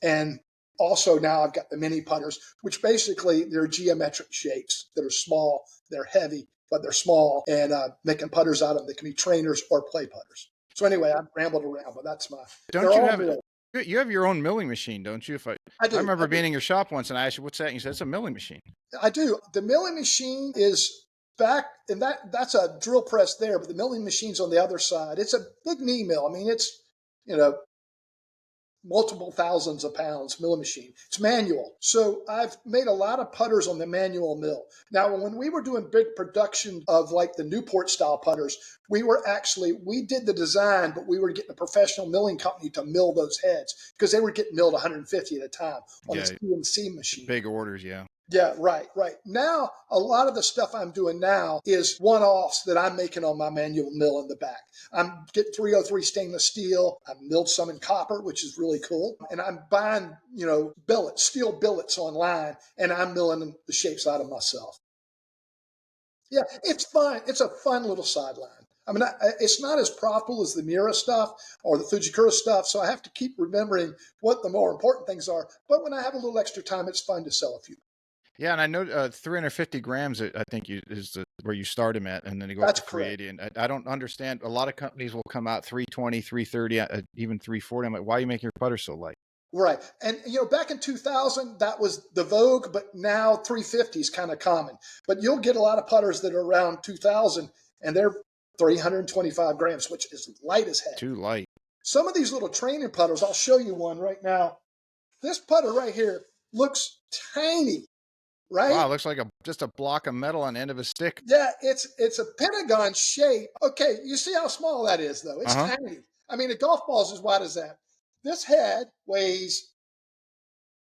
And also now I've got the mini putters, which basically they're geometric shapes that are small, they're heavy, but they're small, and making putters out of them that can be trainers or play putters. So anyway, I've rambled around, but that's they're Don't you all have real. you have your own milling machine, don't you? If I I do. remember being in your shop once and I asked you, what's that? And you said, it's a milling machine. I do. The milling machine is back, and that's a drill press there, but the milling machine's on the other side. It's a big knee mill. I mean, it's, multiple thousands of pounds milling machine. It's manual. So I've made a lot of putters on the manual mill. Now, when we were doing big production of like the Newport style putters, we did the design, but we were getting a professional milling company to mill those heads because they were getting milled 150 at a time on Yeah, the CNC machine. big orders, yeah. Yeah, right. Now, a lot of the stuff I'm doing now is one-offs that I'm making on my manual mill in the back. I'm getting 303 stainless steel. I've milled some in copper, which is really cool. And I'm buying, billets, steel billets online, and I'm milling the shapes out of myself. Yeah, it's fun. It's a fun little sideline. I mean, it's not as profitable as the Miura stuff or the Fujikura stuff, so I have to keep remembering what the more important things are. But when I have a little extra time, it's fun to sell a few. Yeah, and I know 350 grams, I think is where you start them at, and then they go up That's to correct. 380. And I don't understand. A lot of companies will come out 320, 330, even 340. I'm like, why are you making your putter so light? Right. And, back in 2000, that was the vogue, but now 350 is kind of common. But you'll get a lot of putters that are around 2000, and they're 325 grams, which is light as heck. Too light. Some of these little training putters, I'll show you one right now. This putter right here looks tiny, right? Wow, it looks like just a block of metal on the end of a stick. Yeah, it's a pentagon shape. Okay, you see how small that is, though. It's Uh-huh. tiny. I mean, a golf ball's as wide as that. This head weighs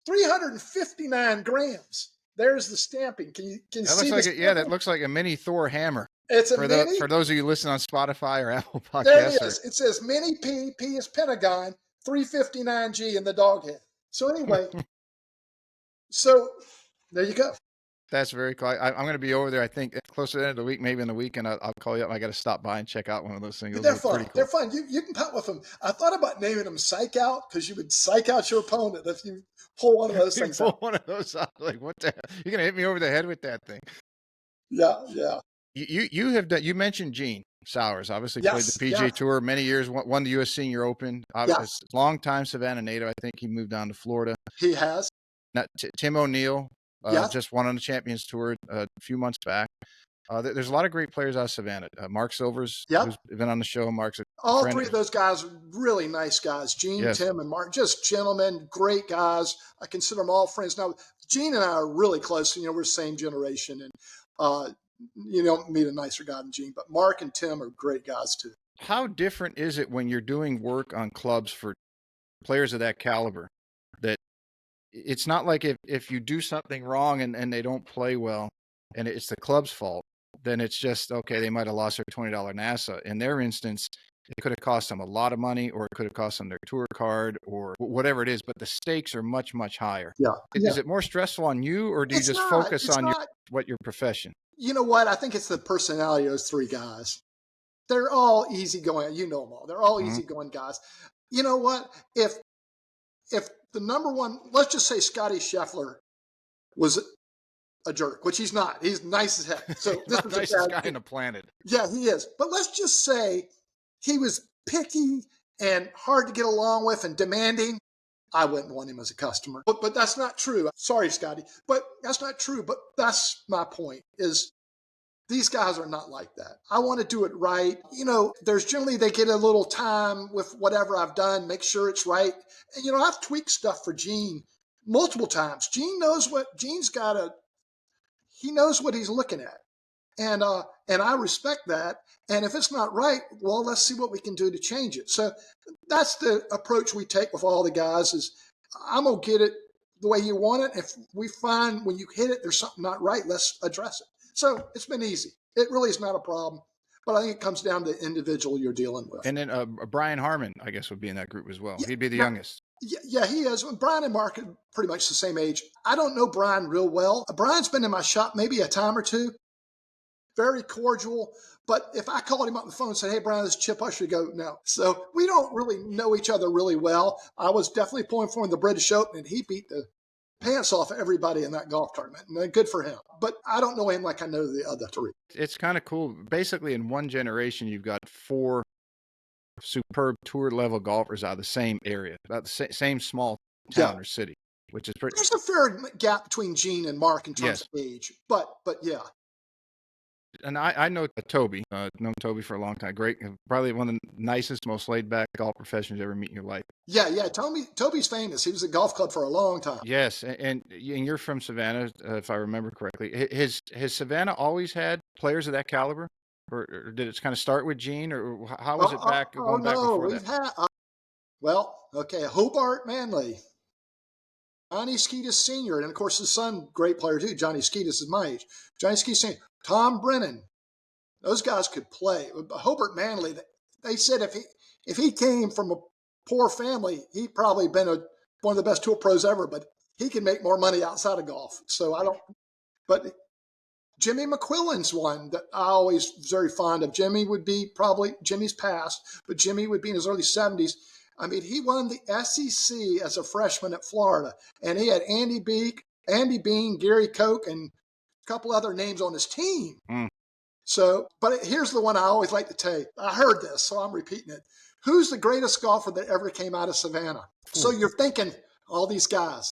359 grams. There's the stamping. Can you That see looks the like yeah, that stamping? looks like a mini Thor hammer. It's a For mini. those of you listening on Spotify or Apple There it Podcasts or is. It says mini P. P is Pentagon. 359G in the dog head. So anyway, so there you go. that's very cool. I'm going to be over there. I think closer to the end of the week, maybe in the weekend. I'll call you up. I got to stop by and check out one of those things. Those They're look pretty fun. cool. They're fun. You can putt with them. I thought about naming them Psych Out because you would psych out your opponent if you pull one of those You things pull out. one of those out, like what the hell? You're going to hit me over the head with that thing. Yeah, yeah. You have done. You mentioned Gene Sowers. Obviously played the Yes, PGA yeah, Tour many years. Won the U.S. Senior Open. yeah. Long time Savannah native. I think he moved down to Florida. He has. Now, Tim O'Neill Yeah, just won on the Champions Tour a few months back. There's a lot of great players out of Savannah. Mark Silvers, yep. who's been on the show. Mark's a All friend. three of those guys are really nice guys. Gene, Yes. Tim, and Mark, just gentlemen, great guys. I consider them all friends. Now, Gene and I are really close. You know, we're the same generation, and you don't meet a nicer guy than Gene. But Mark and Tim are great guys too. How different is it when you're doing work on clubs for players of that caliber? That it's not like if you do something wrong and they don't play well, and it's the club's fault, then it's just okay. They might have lost their $20 NASA. In their instance, it could have cost them a lot of money, or it could have cost them their tour card, or whatever it is. But the stakes are much, much higher. Yeah, Is yeah. it more stressful on you, or do you It's just not. focus It's on not. your profession? You know what? I think it's the personality of those three guys. They're all easygoing. You know them all. They're all Mm-hmm. easygoing guys. You know what? If the number one, let's just say Scotty Scheffler was a jerk, which he's not. He's nice as heck. So this was Nicest a guy bad. on the planet. Yeah, he is. But let's just say he was picky and hard to get along with and demanding. I wouldn't want him as a customer. But that's not true. Sorry, Scotty. But that's not true. But that's my point is these guys are not like that. I want to do it right. You know, there's generally they get a little time with whatever I've done, make sure it's right. And, you know, I've tweaked stuff for Gene multiple times. Gene knows what Gene's got to, he knows what he's looking at. And I respect that. And if it's not right, well, let's see what we can do to change it. So that's the approach we take with all the guys is I'm going to get it the way you want it. If we find when you hit it, there's something not right, let's address it. So it's been easy. It really is not a problem. But I think it comes down to the individual you're dealing with. And then Brian Harmon, I guess, would be in that group as well. Yeah, He'd be the now, youngest. yeah, he is. Brian and Mark are pretty much the same age. I don't know Brian real well. Brian's been in my shop maybe a time or two. Very cordial. But if I called him up on the phone and said, hey, Brian, this is Chip Usher, go, no. So we don't really know each other really well. I was definitely pulling for him the British Open, and he beat the pants off of everybody in that golf tournament. And good for him. But I don't know him like I know the other three. It's kind of cool. Basically, in one generation, you've got four superb tour level golfers out of the same area, about the same small town or city, which is pretty. There's a fair gap between Gene and Mark in terms of age. But yeah. And I know Toby, known Toby for a long time. Great, probably one of the nicest, most laid back golf professionals you ever meet in your life. Yeah. Toby's famous. He was at golf club for a long time. Yes, and you're from Savannah, if I remember correctly. Has Savannah always had players of that caliber, or did it kind of start with Gene, or how was it back going back before we've that? Had Hobart Manley, Johnny Skeetis Sr., and of course his son, great player too. Johnny Skeetis is my age. Johnny Skeetis Sr., Tom Brennan. Those guys could play. Hobart Manley, they said if he came from a poor family, he'd probably been one of the best tour pros ever, but he can make more money outside of golf. So I don't, but Jimmy McQuillan's one that I always was very fond of. Jimmy's passed, but Jimmy would be in his early 70s. I mean, he won the SEC as a freshman at Florida, and he had Andy Bean, Gary Koch, and a couple other names on his team. Mm. So, but here's the one I always like to tell you. I heard this, so I'm repeating it. Who's the greatest golfer that ever came out of Savannah? So you're thinking all these guys.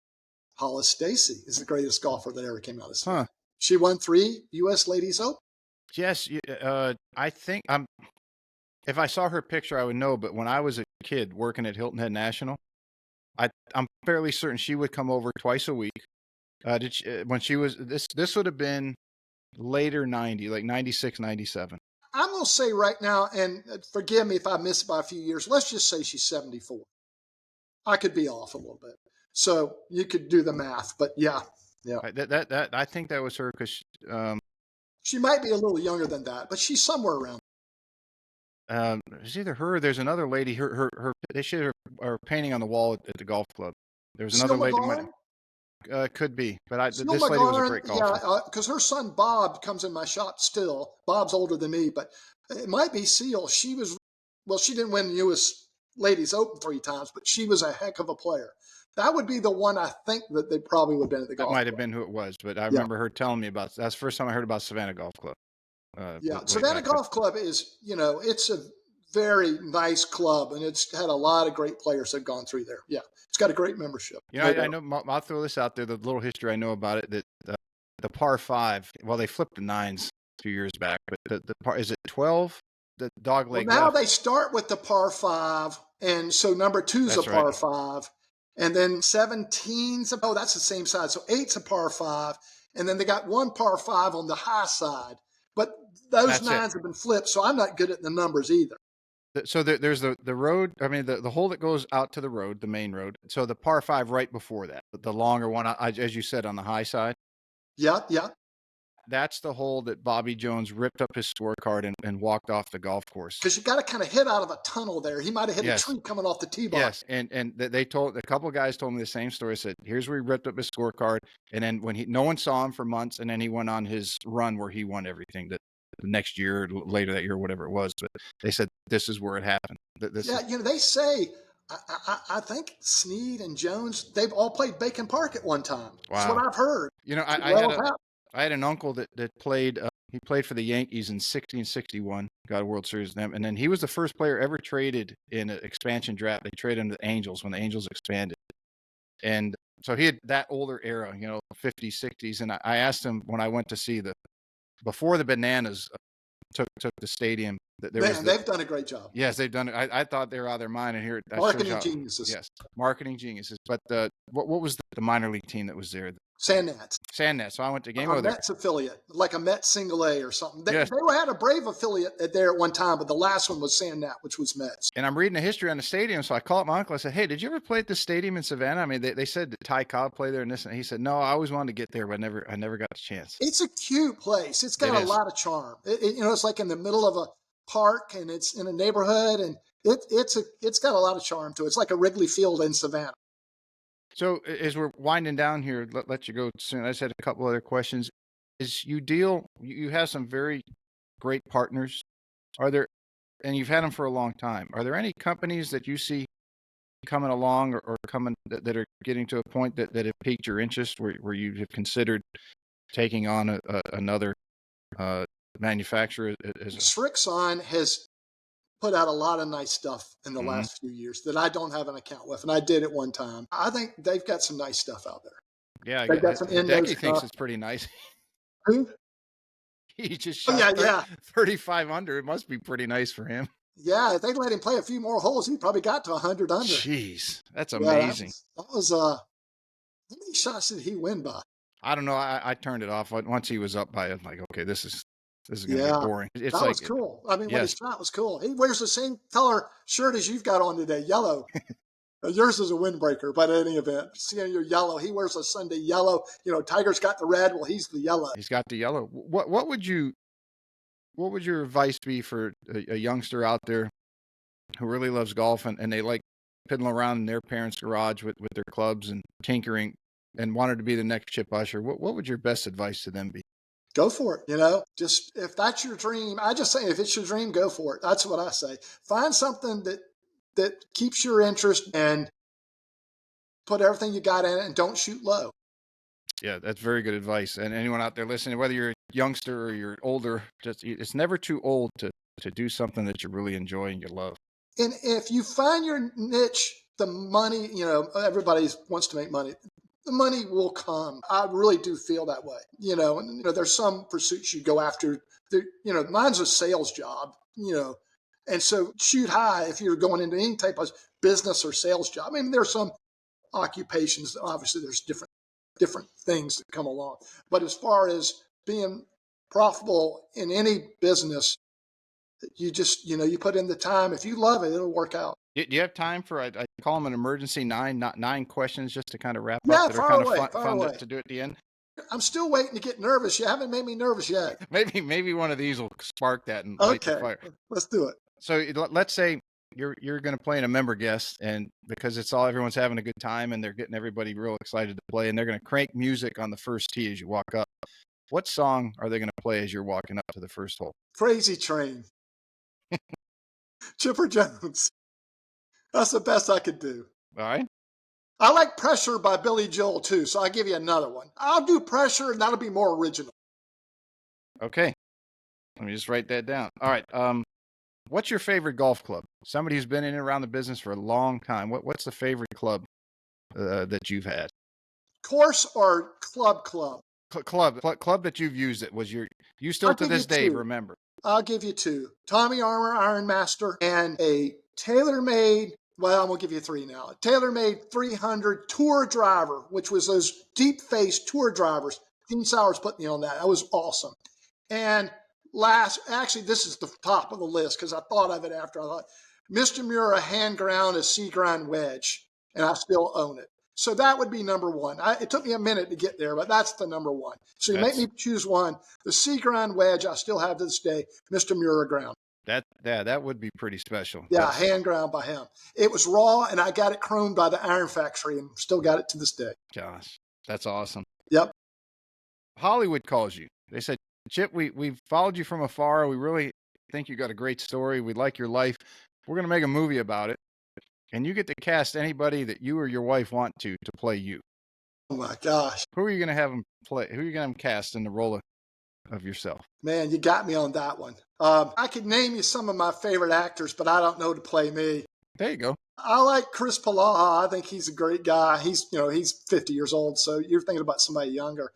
Hollis Stacy is the greatest golfer that ever came out of Savannah. She won 3 U.S. Ladies Open. Yes, I think if I saw her picture, I would know. But when I was a kid working at Hilton Head National, I'm fairly certain she would come over twice a week. When she was this would have been later 90, like 96, 97. I'm going to say right now, and forgive me if I miss it by a few years, let's just say she's 74. I could be off a little bit. So you could do the math, but yeah. Yeah. I think that was her because She might be a little younger than that, but she's somewhere around. it's either her or there's another lady. Her they should are painting on the wall at the golf club. There was Seal another lady. McGauran? Could be, but Seal this lady was a McGauran, great yeah, golfer. because her son Bob comes in my shop still. Bob's older than me, but it might be Seal. She was, well, she didn't win the U.S. Ladies Open 3 times, but she was a heck of a player. That would be the one I think that they probably would have been at the That golf might have club. been who it was, but I Yeah, remember her telling me about. That's the first time I heard about Savannah Golf Club. yeah. Way Savannah back, but Golf Club is, it's a very nice club, and it's had a lot of great players that have gone through there. Yeah, it's got a great membership. No I doubt. know. I'll throw this out there. The little history I know about it that the par five. Well, they flipped the nines 2 years back, but the par is it 12? The dog Well, leg now left. they start with the par five, and so number two's a That's right. par five, and then 17's oh, that's the same side. So eight's a par five, and then they got one par five on the high side. But those That's it. nines have been flipped, so I'm not good at the numbers either. So there's the road. I mean, the hole that goes out to the road, the main road. So the par five right before that, the longer one, as you said, on the high side. Yeah, yeah. That's the hole that Bobby Jones ripped up his scorecard and walked off the golf course. Because you got to kind of hit out of a tunnel there. He might have hit a Yes. tree coming off the tee box. Yes, and they told a couple of guys told me the same story. Said here's where he ripped up his scorecard, and then when no one saw him for months, and then he went on his run where he won everything that the next year, or later that year, whatever it was. But they said this is where it happened. Yeah, they say I think Snead and Jones, they've all played Bacon Park at one time. That's what I've heard. I had an uncle that played. He played for the Yankees in 1661, got a World Series with them, and then he was the first player ever traded in an expansion draft. They traded him to the Angels when the Angels expanded, and so he had that older era, 50s, 60s. And I asked him when I went to see before the Bananas took the stadium. They've done a great job. Yes, they've done it. I thought they were out of their mind, and here marketing geniuses. Yes, marketing geniuses. But what was the minor league team that was there? Sandnats. So I went to game over there. A Mets affiliate, like a Mets single A or something. They had a Brave affiliate there at one time, but the last one was Sandnat, which was Mets. And I'm reading the history on the stadium, so I call up my uncle. I said, "Hey, did you ever play at the stadium in Savannah?" I mean, they said that Ty Cobb played there and this, and he said, "No, I always wanted to get there, but I never got the chance." It's a cute place. It's got a lot of charm. It's like in the middle of a park, and it's in a neighborhood, and it's got a lot of charm to it. It's like a Wrigley Field in Savannah. So as we're winding down here, let you go soon. I just had a couple other questions. You have some very great partners. And you've had them for a long time. Are there any companies that you see coming along or coming that are getting to a point that have piqued your interest where you have considered taking on another manufacturer? Srixon has put out a lot of nice stuff in the last few years that I don't have an account with, and I did at one time. I think they've got some nice stuff out there. Yeah, they've got some Hideki thinks it's pretty nice. Who? He just shot 35 under. It must be pretty nice for him. Yeah, if they let him play a few more holes, he probably got to 100 under. Jeez, that's amazing. That was how many shots did he win by? I don't know. I turned it off once he was up by. I'm like, okay, this is going to be boring. That was cool. I mean, what his shot was cool. He wears the same color shirt as you've got on today, yellow. Yours is a windbreaker, but in any event, seeing your yellow, he wears a Sunday yellow. Tiger's got the red. Well, he's the yellow. He's got the yellow. What would your advice be for a youngster out there who really loves golf and they like piddling around in their parents' garage with their clubs and tinkering and wanted to be the next Chip Usher? What would your best advice to them be? Go for it. Just if that's your dream, I just say if it's your dream, go for it. That's what I say. Find something that keeps your interest and put everything you got in it and don't shoot low. Yeah, that's very good advice. And anyone out there listening, whether you're a youngster or you're older, it's never too old to do something that you really enjoy and you love. And if you find your niche, the money, everybody wants to make money. The money will come. I really do feel that way. And there's some pursuits you go after. Mine's a sales job, and so shoot high if you're going into any type of business or sales job. I mean, there's some occupations, obviously there's different things that come along. But as far as being profitable in any business, you just, you put in the time. If you love it, it'll work out. Do you have time for, I call them an emergency 9 questions just to kind of wrap up that are kind of fun to do at the end? I'm still waiting to get nervous. You haven't made me nervous yet. Maybe one of these will spark that and light the Okay, fire. let's do it. So let's say you're going to play in a member guest, and because it's all everyone's having a good time and they're getting everybody real excited to play, and they're going to crank music on the first tee as you walk up. What song are they going to play as you're walking up to the first hole? Crazy Train. Chipper Jones. That's the best I could do. All right. I like Pressure by Billy Joel too, so I'll give you another one. I'll do Pressure, and that'll be more original. Okay. Let me just write that down. All right. What's your favorite golf club? Somebody who's been in and around the business for a long time. What's the favorite club that you've had? Course or club? Club that you've used. It was you still I'll to give you this day two. remember. I'll give you two. Tommy Armour Iron Master and a tailor-made, well, I'm going to give you three now. A tailor-made 300 tour driver, which was those deep-face tour drivers. Dean Sowers put me on that. That was awesome. And actually, this is the top of the list because I thought of it after I thought, Mr. Miura hand ground a sea grind wedge, and I still own it. So that would be number one. It took me a minute to get there, but that's the number one. So you make me choose one. The sea grind wedge I still have to this day, Mr. Miura ground. That would be pretty special. Yeah, hand ground by him. It was raw, and I got it chromed by the Iron Factory, and still got it to this day. Gosh, that's awesome. Yep. Hollywood calls you. They said, Chip, we've followed you from afar. We really think you got a great story. We like your life. We're going to make a movie about it. And you get to cast anybody that you or your wife want to play you. Oh, my gosh. Who are you going to have them play? Who are you going to have them cast in the role of yourself? Man, you got me on that one. I could name you some of my favorite actors, but I don't know to play me. There you go. I like Chris Palaha. I think he's a great guy. He's 50 years old, so you're thinking about somebody younger.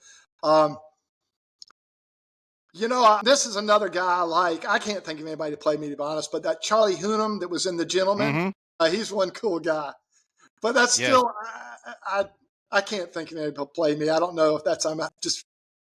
This is another guy I like. I can't think of anybody to play me, to be honest, but that Charlie Hunnam that was in The Gentleman, he's one cool guy. But that's still, I can't think of anybody to play me. I don't know if that's, I just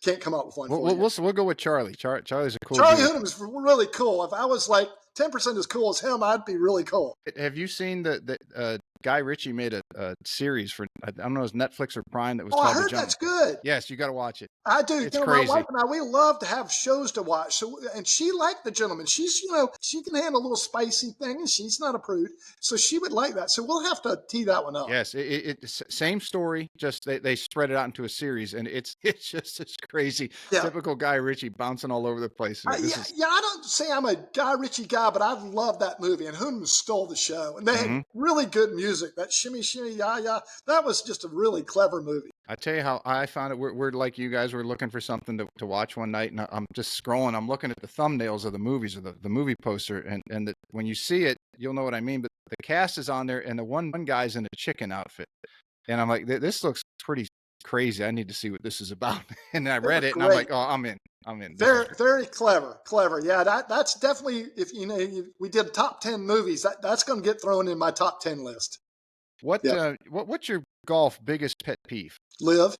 can't come up with one for you. We'll go with Charlie. Charlie's a cool Charlie dude. Hunnam is really cool. If I was like 10% as cool as him, I'd be really cool. Have you seen the Guy Ritchie made a series for, I don't know, it was Netflix or Prime that was called I heard The Gentleman. that's good. Yes, you got to watch it. I do. It's crazy. My wife and I, we love to have shows to watch. So, and she liked The Gentleman. She's, she can handle a little spicy thing, and she's not a prude, so she would like that. So we'll have to tee that one up. Yes, it's same story, just they spread it out into a series, and it's just this crazy, typical Guy Ritchie bouncing all over the place. I don't say I'm a Guy Ritchie guy, but I love that movie, and Hunnam stole the show. And they had really good music. That Shimmy Shimmy Ya Ya, that was just a really clever movie. I tell you how I found it. We're like you guys. We're looking for something to watch one night, and I'm just scrolling. I'm looking at the thumbnails of the movies or the movie poster, and when you see it, you'll know what I mean. But the cast is on there, and the one guy's in a chicken outfit, and I'm like, this looks pretty crazy. I need to see what this is about. And I read it, and I'm like, oh, I'm in. Very clever. Yeah, that's definitely, if we did top 10 movies, that's going to get thrown in my top 10 list. What's your golf biggest pet peeve? Live.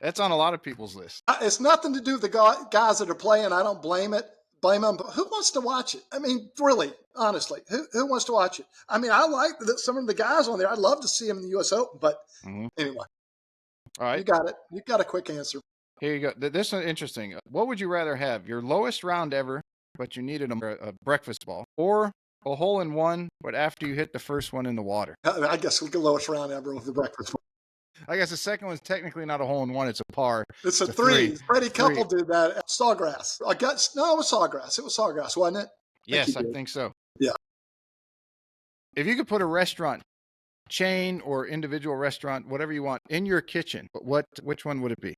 That's on a lot of people's list. It's nothing to do with the guys that are playing. I don't blame them. But who wants to watch it? I mean, really, honestly, who wants to watch it? I mean, I like some of the guys on there. I'd love to see them in the U.S. Open, but anyway. All right. You got it. You got a quick answer. Here you go. This is interesting. What would you rather have? Your lowest round ever, but you needed a breakfast ball, or a hole in one, but after you hit the first one in the water? I guess we'll go lowest round ever with the breakfast ball. I guess the second one's technically not a hole in one; it's a par. It's a three. Freddie Couple did that at Sawgrass. It was Sawgrass. It was Sawgrass, wasn't it? Yes, I think so. Yeah. If you could put a restaurant chain or individual restaurant, whatever you want, in your kitchen, which one would it be?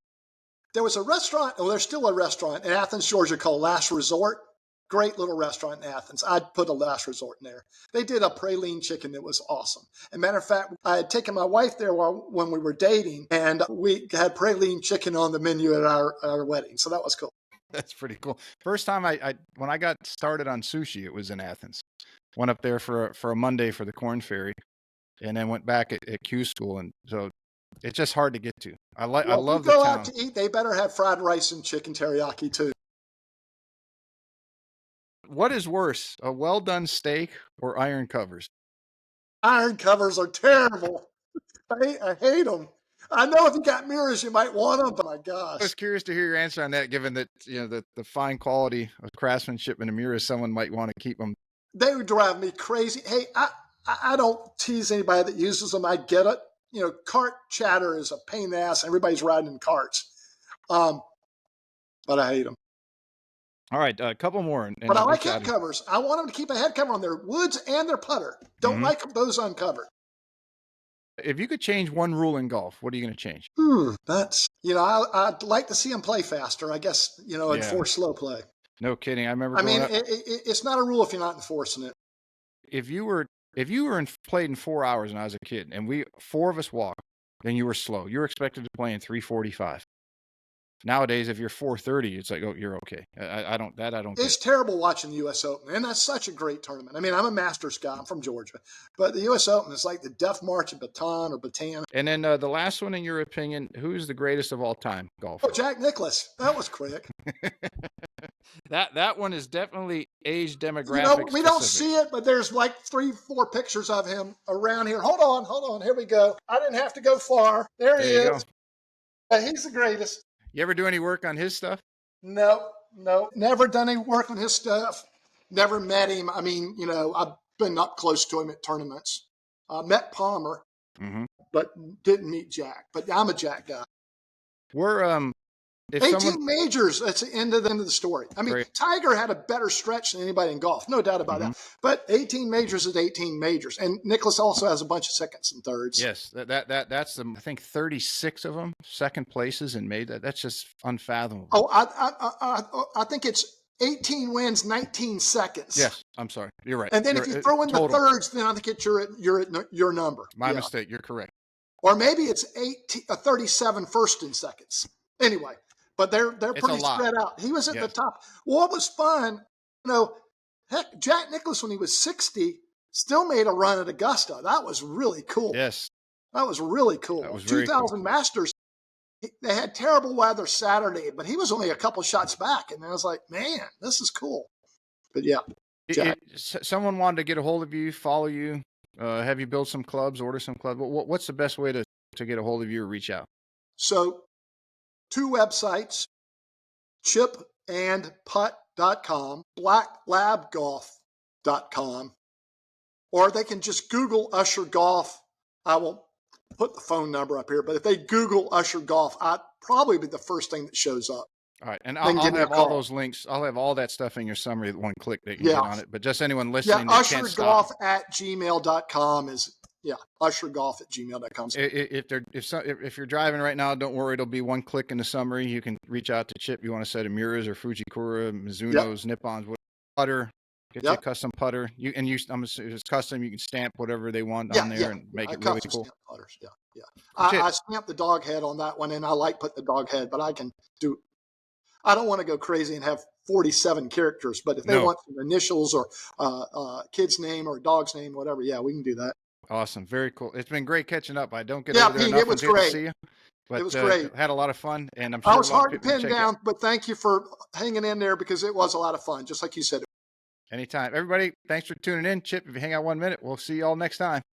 There was a restaurant, there's still a restaurant in Athens, Georgia called Last Resort. Great little restaurant in Athens. I'd put a Last Resort in there. They did a praline chicken that was awesome. As a matter of fact, I had taken my wife there when we were dating, and we had praline chicken on the menu at our wedding. So that was cool. That's pretty cool. First time when I got started on sushi, it was in Athens. Went up there for a Monday for the Corn Ferry, and then went back at Q School, and so it's just hard to get to. I love the town. If you go out to eat, they better have fried rice and chicken teriyaki too. What is worse, a well-done steak or iron covers? Iron covers are terrible. I hate them. I know if you got mirrors, you might want them, but my I gosh. was curious to hear your answer on that, given that the fine quality of craftsmanship in a mirror, someone might want to keep them. They would drive me crazy. Hey, I don't tease anybody that uses them. I get it. Cart chatter is a pain in the ass. Everybody's riding in carts. But I hate them. All right, a couple more, and But I I'll like get you out head of here. covers. I want them to keep a head cover on their woods and their putter. Don't Mhm. like those uncovered. If you could change one rule in golf, what are you going to change? That's, I'd like to see them play faster, I guess, Yeah, enforce slow play. no kidding. I remember I mean, growing up. it's not a rule if you're not enforcing it. If you were played in 4 hours and I was a kid, and four of us walked, then you were slow. You were expected to play in 3:45. Nowadays, if you're 4:30, it's like, oh, you're okay. I don't get. It's terrible watching the U.S. Open, and that's such a great tournament. I mean, I'm a Masters guy. I'm from Georgia, but the U.S. Open is like the Death March of Baton or Bataan. And then the last one, in your opinion, who's the greatest of all time golfer? Oh, Jack Nicklaus. That was quick. That one is definitely age demographic We don't specific. see it, but there's like 3-4 pictures of him around here. Hold on. Here we go. I didn't have to go far. There he There you is. go. He's the greatest. You ever do any work on his stuff? No. Never done any work on his stuff. Never met him. I mean, I've been up close to him at tournaments. Met Palmer, but didn't meet Jack. But I'm a Jack guy. We're if 18 someone majors, that's the end of the story. I mean, great. Tiger had a better stretch than anybody in golf, no doubt about that. But 18 majors is 18 majors. And Nicholas also has a bunch of seconds and thirds. Yes, that's the, I think 36 of them, second places, and made that's just unfathomable. Oh, I think it's 18 wins, 19 seconds. Yes, I'm sorry. You're right. And then if you throw in the thirds, then I think you're at your number. My mistake. You're correct. Or maybe it's 37 first and seconds. Anyway, but they're pretty spread out. He was at the top. Well, what was fun, heck, Jack Nicklaus, when he was 60, still made a run at Augusta. That was really cool. Yes. That was really cool. That was 2000 cool. Masters, they had terrible weather Saturday, but he was only a couple shots back. And I was like, man, this is cool. But yeah. Someone wanted to get a hold of you, follow you, have you build some clubs, order some clubs. What's the best way to get a hold of you or reach out? So 2 websites, chipandputt.com, blacklabgolf.com, or they can just Google Usher Golf. I won't put the phone number up here, but if they Google Usher Golf, I'd probably be the first thing that shows up. All right, and I'll have all those links. I'll have all that stuff in your summary at one click that you can get on it. But just anyone listening that can't stop. ushergolf@gmail.com is ushergolf@gmail.com. If you're driving right now, don't worry. It'll be one click in the summary. You can reach out to Chip. You want to set a Miura's or Fujikura, Mizuno's, Nippons, whatever, putter. Get you a custom putter. It's custom. You can stamp whatever they want on there and make it really cool. Putters. I stamped the dog head on that one, and I like putting the dog head, but I can do. I don't want to go crazy and have 47 characters, but if they want some initials or kid's name or dog's name, whatever, we can do that. Awesome. Very cool. It's been great catching up. I don't get over there Pete, enough. it was great. To see you, but it was great. Had a lot of fun, and I'm sure I was hard to pin down, but thank you for hanging in there because it was a lot of fun, just like you said. Anytime. Everybody, thanks for tuning in. Chip, if you hang out 1 minute, we'll see you all next time.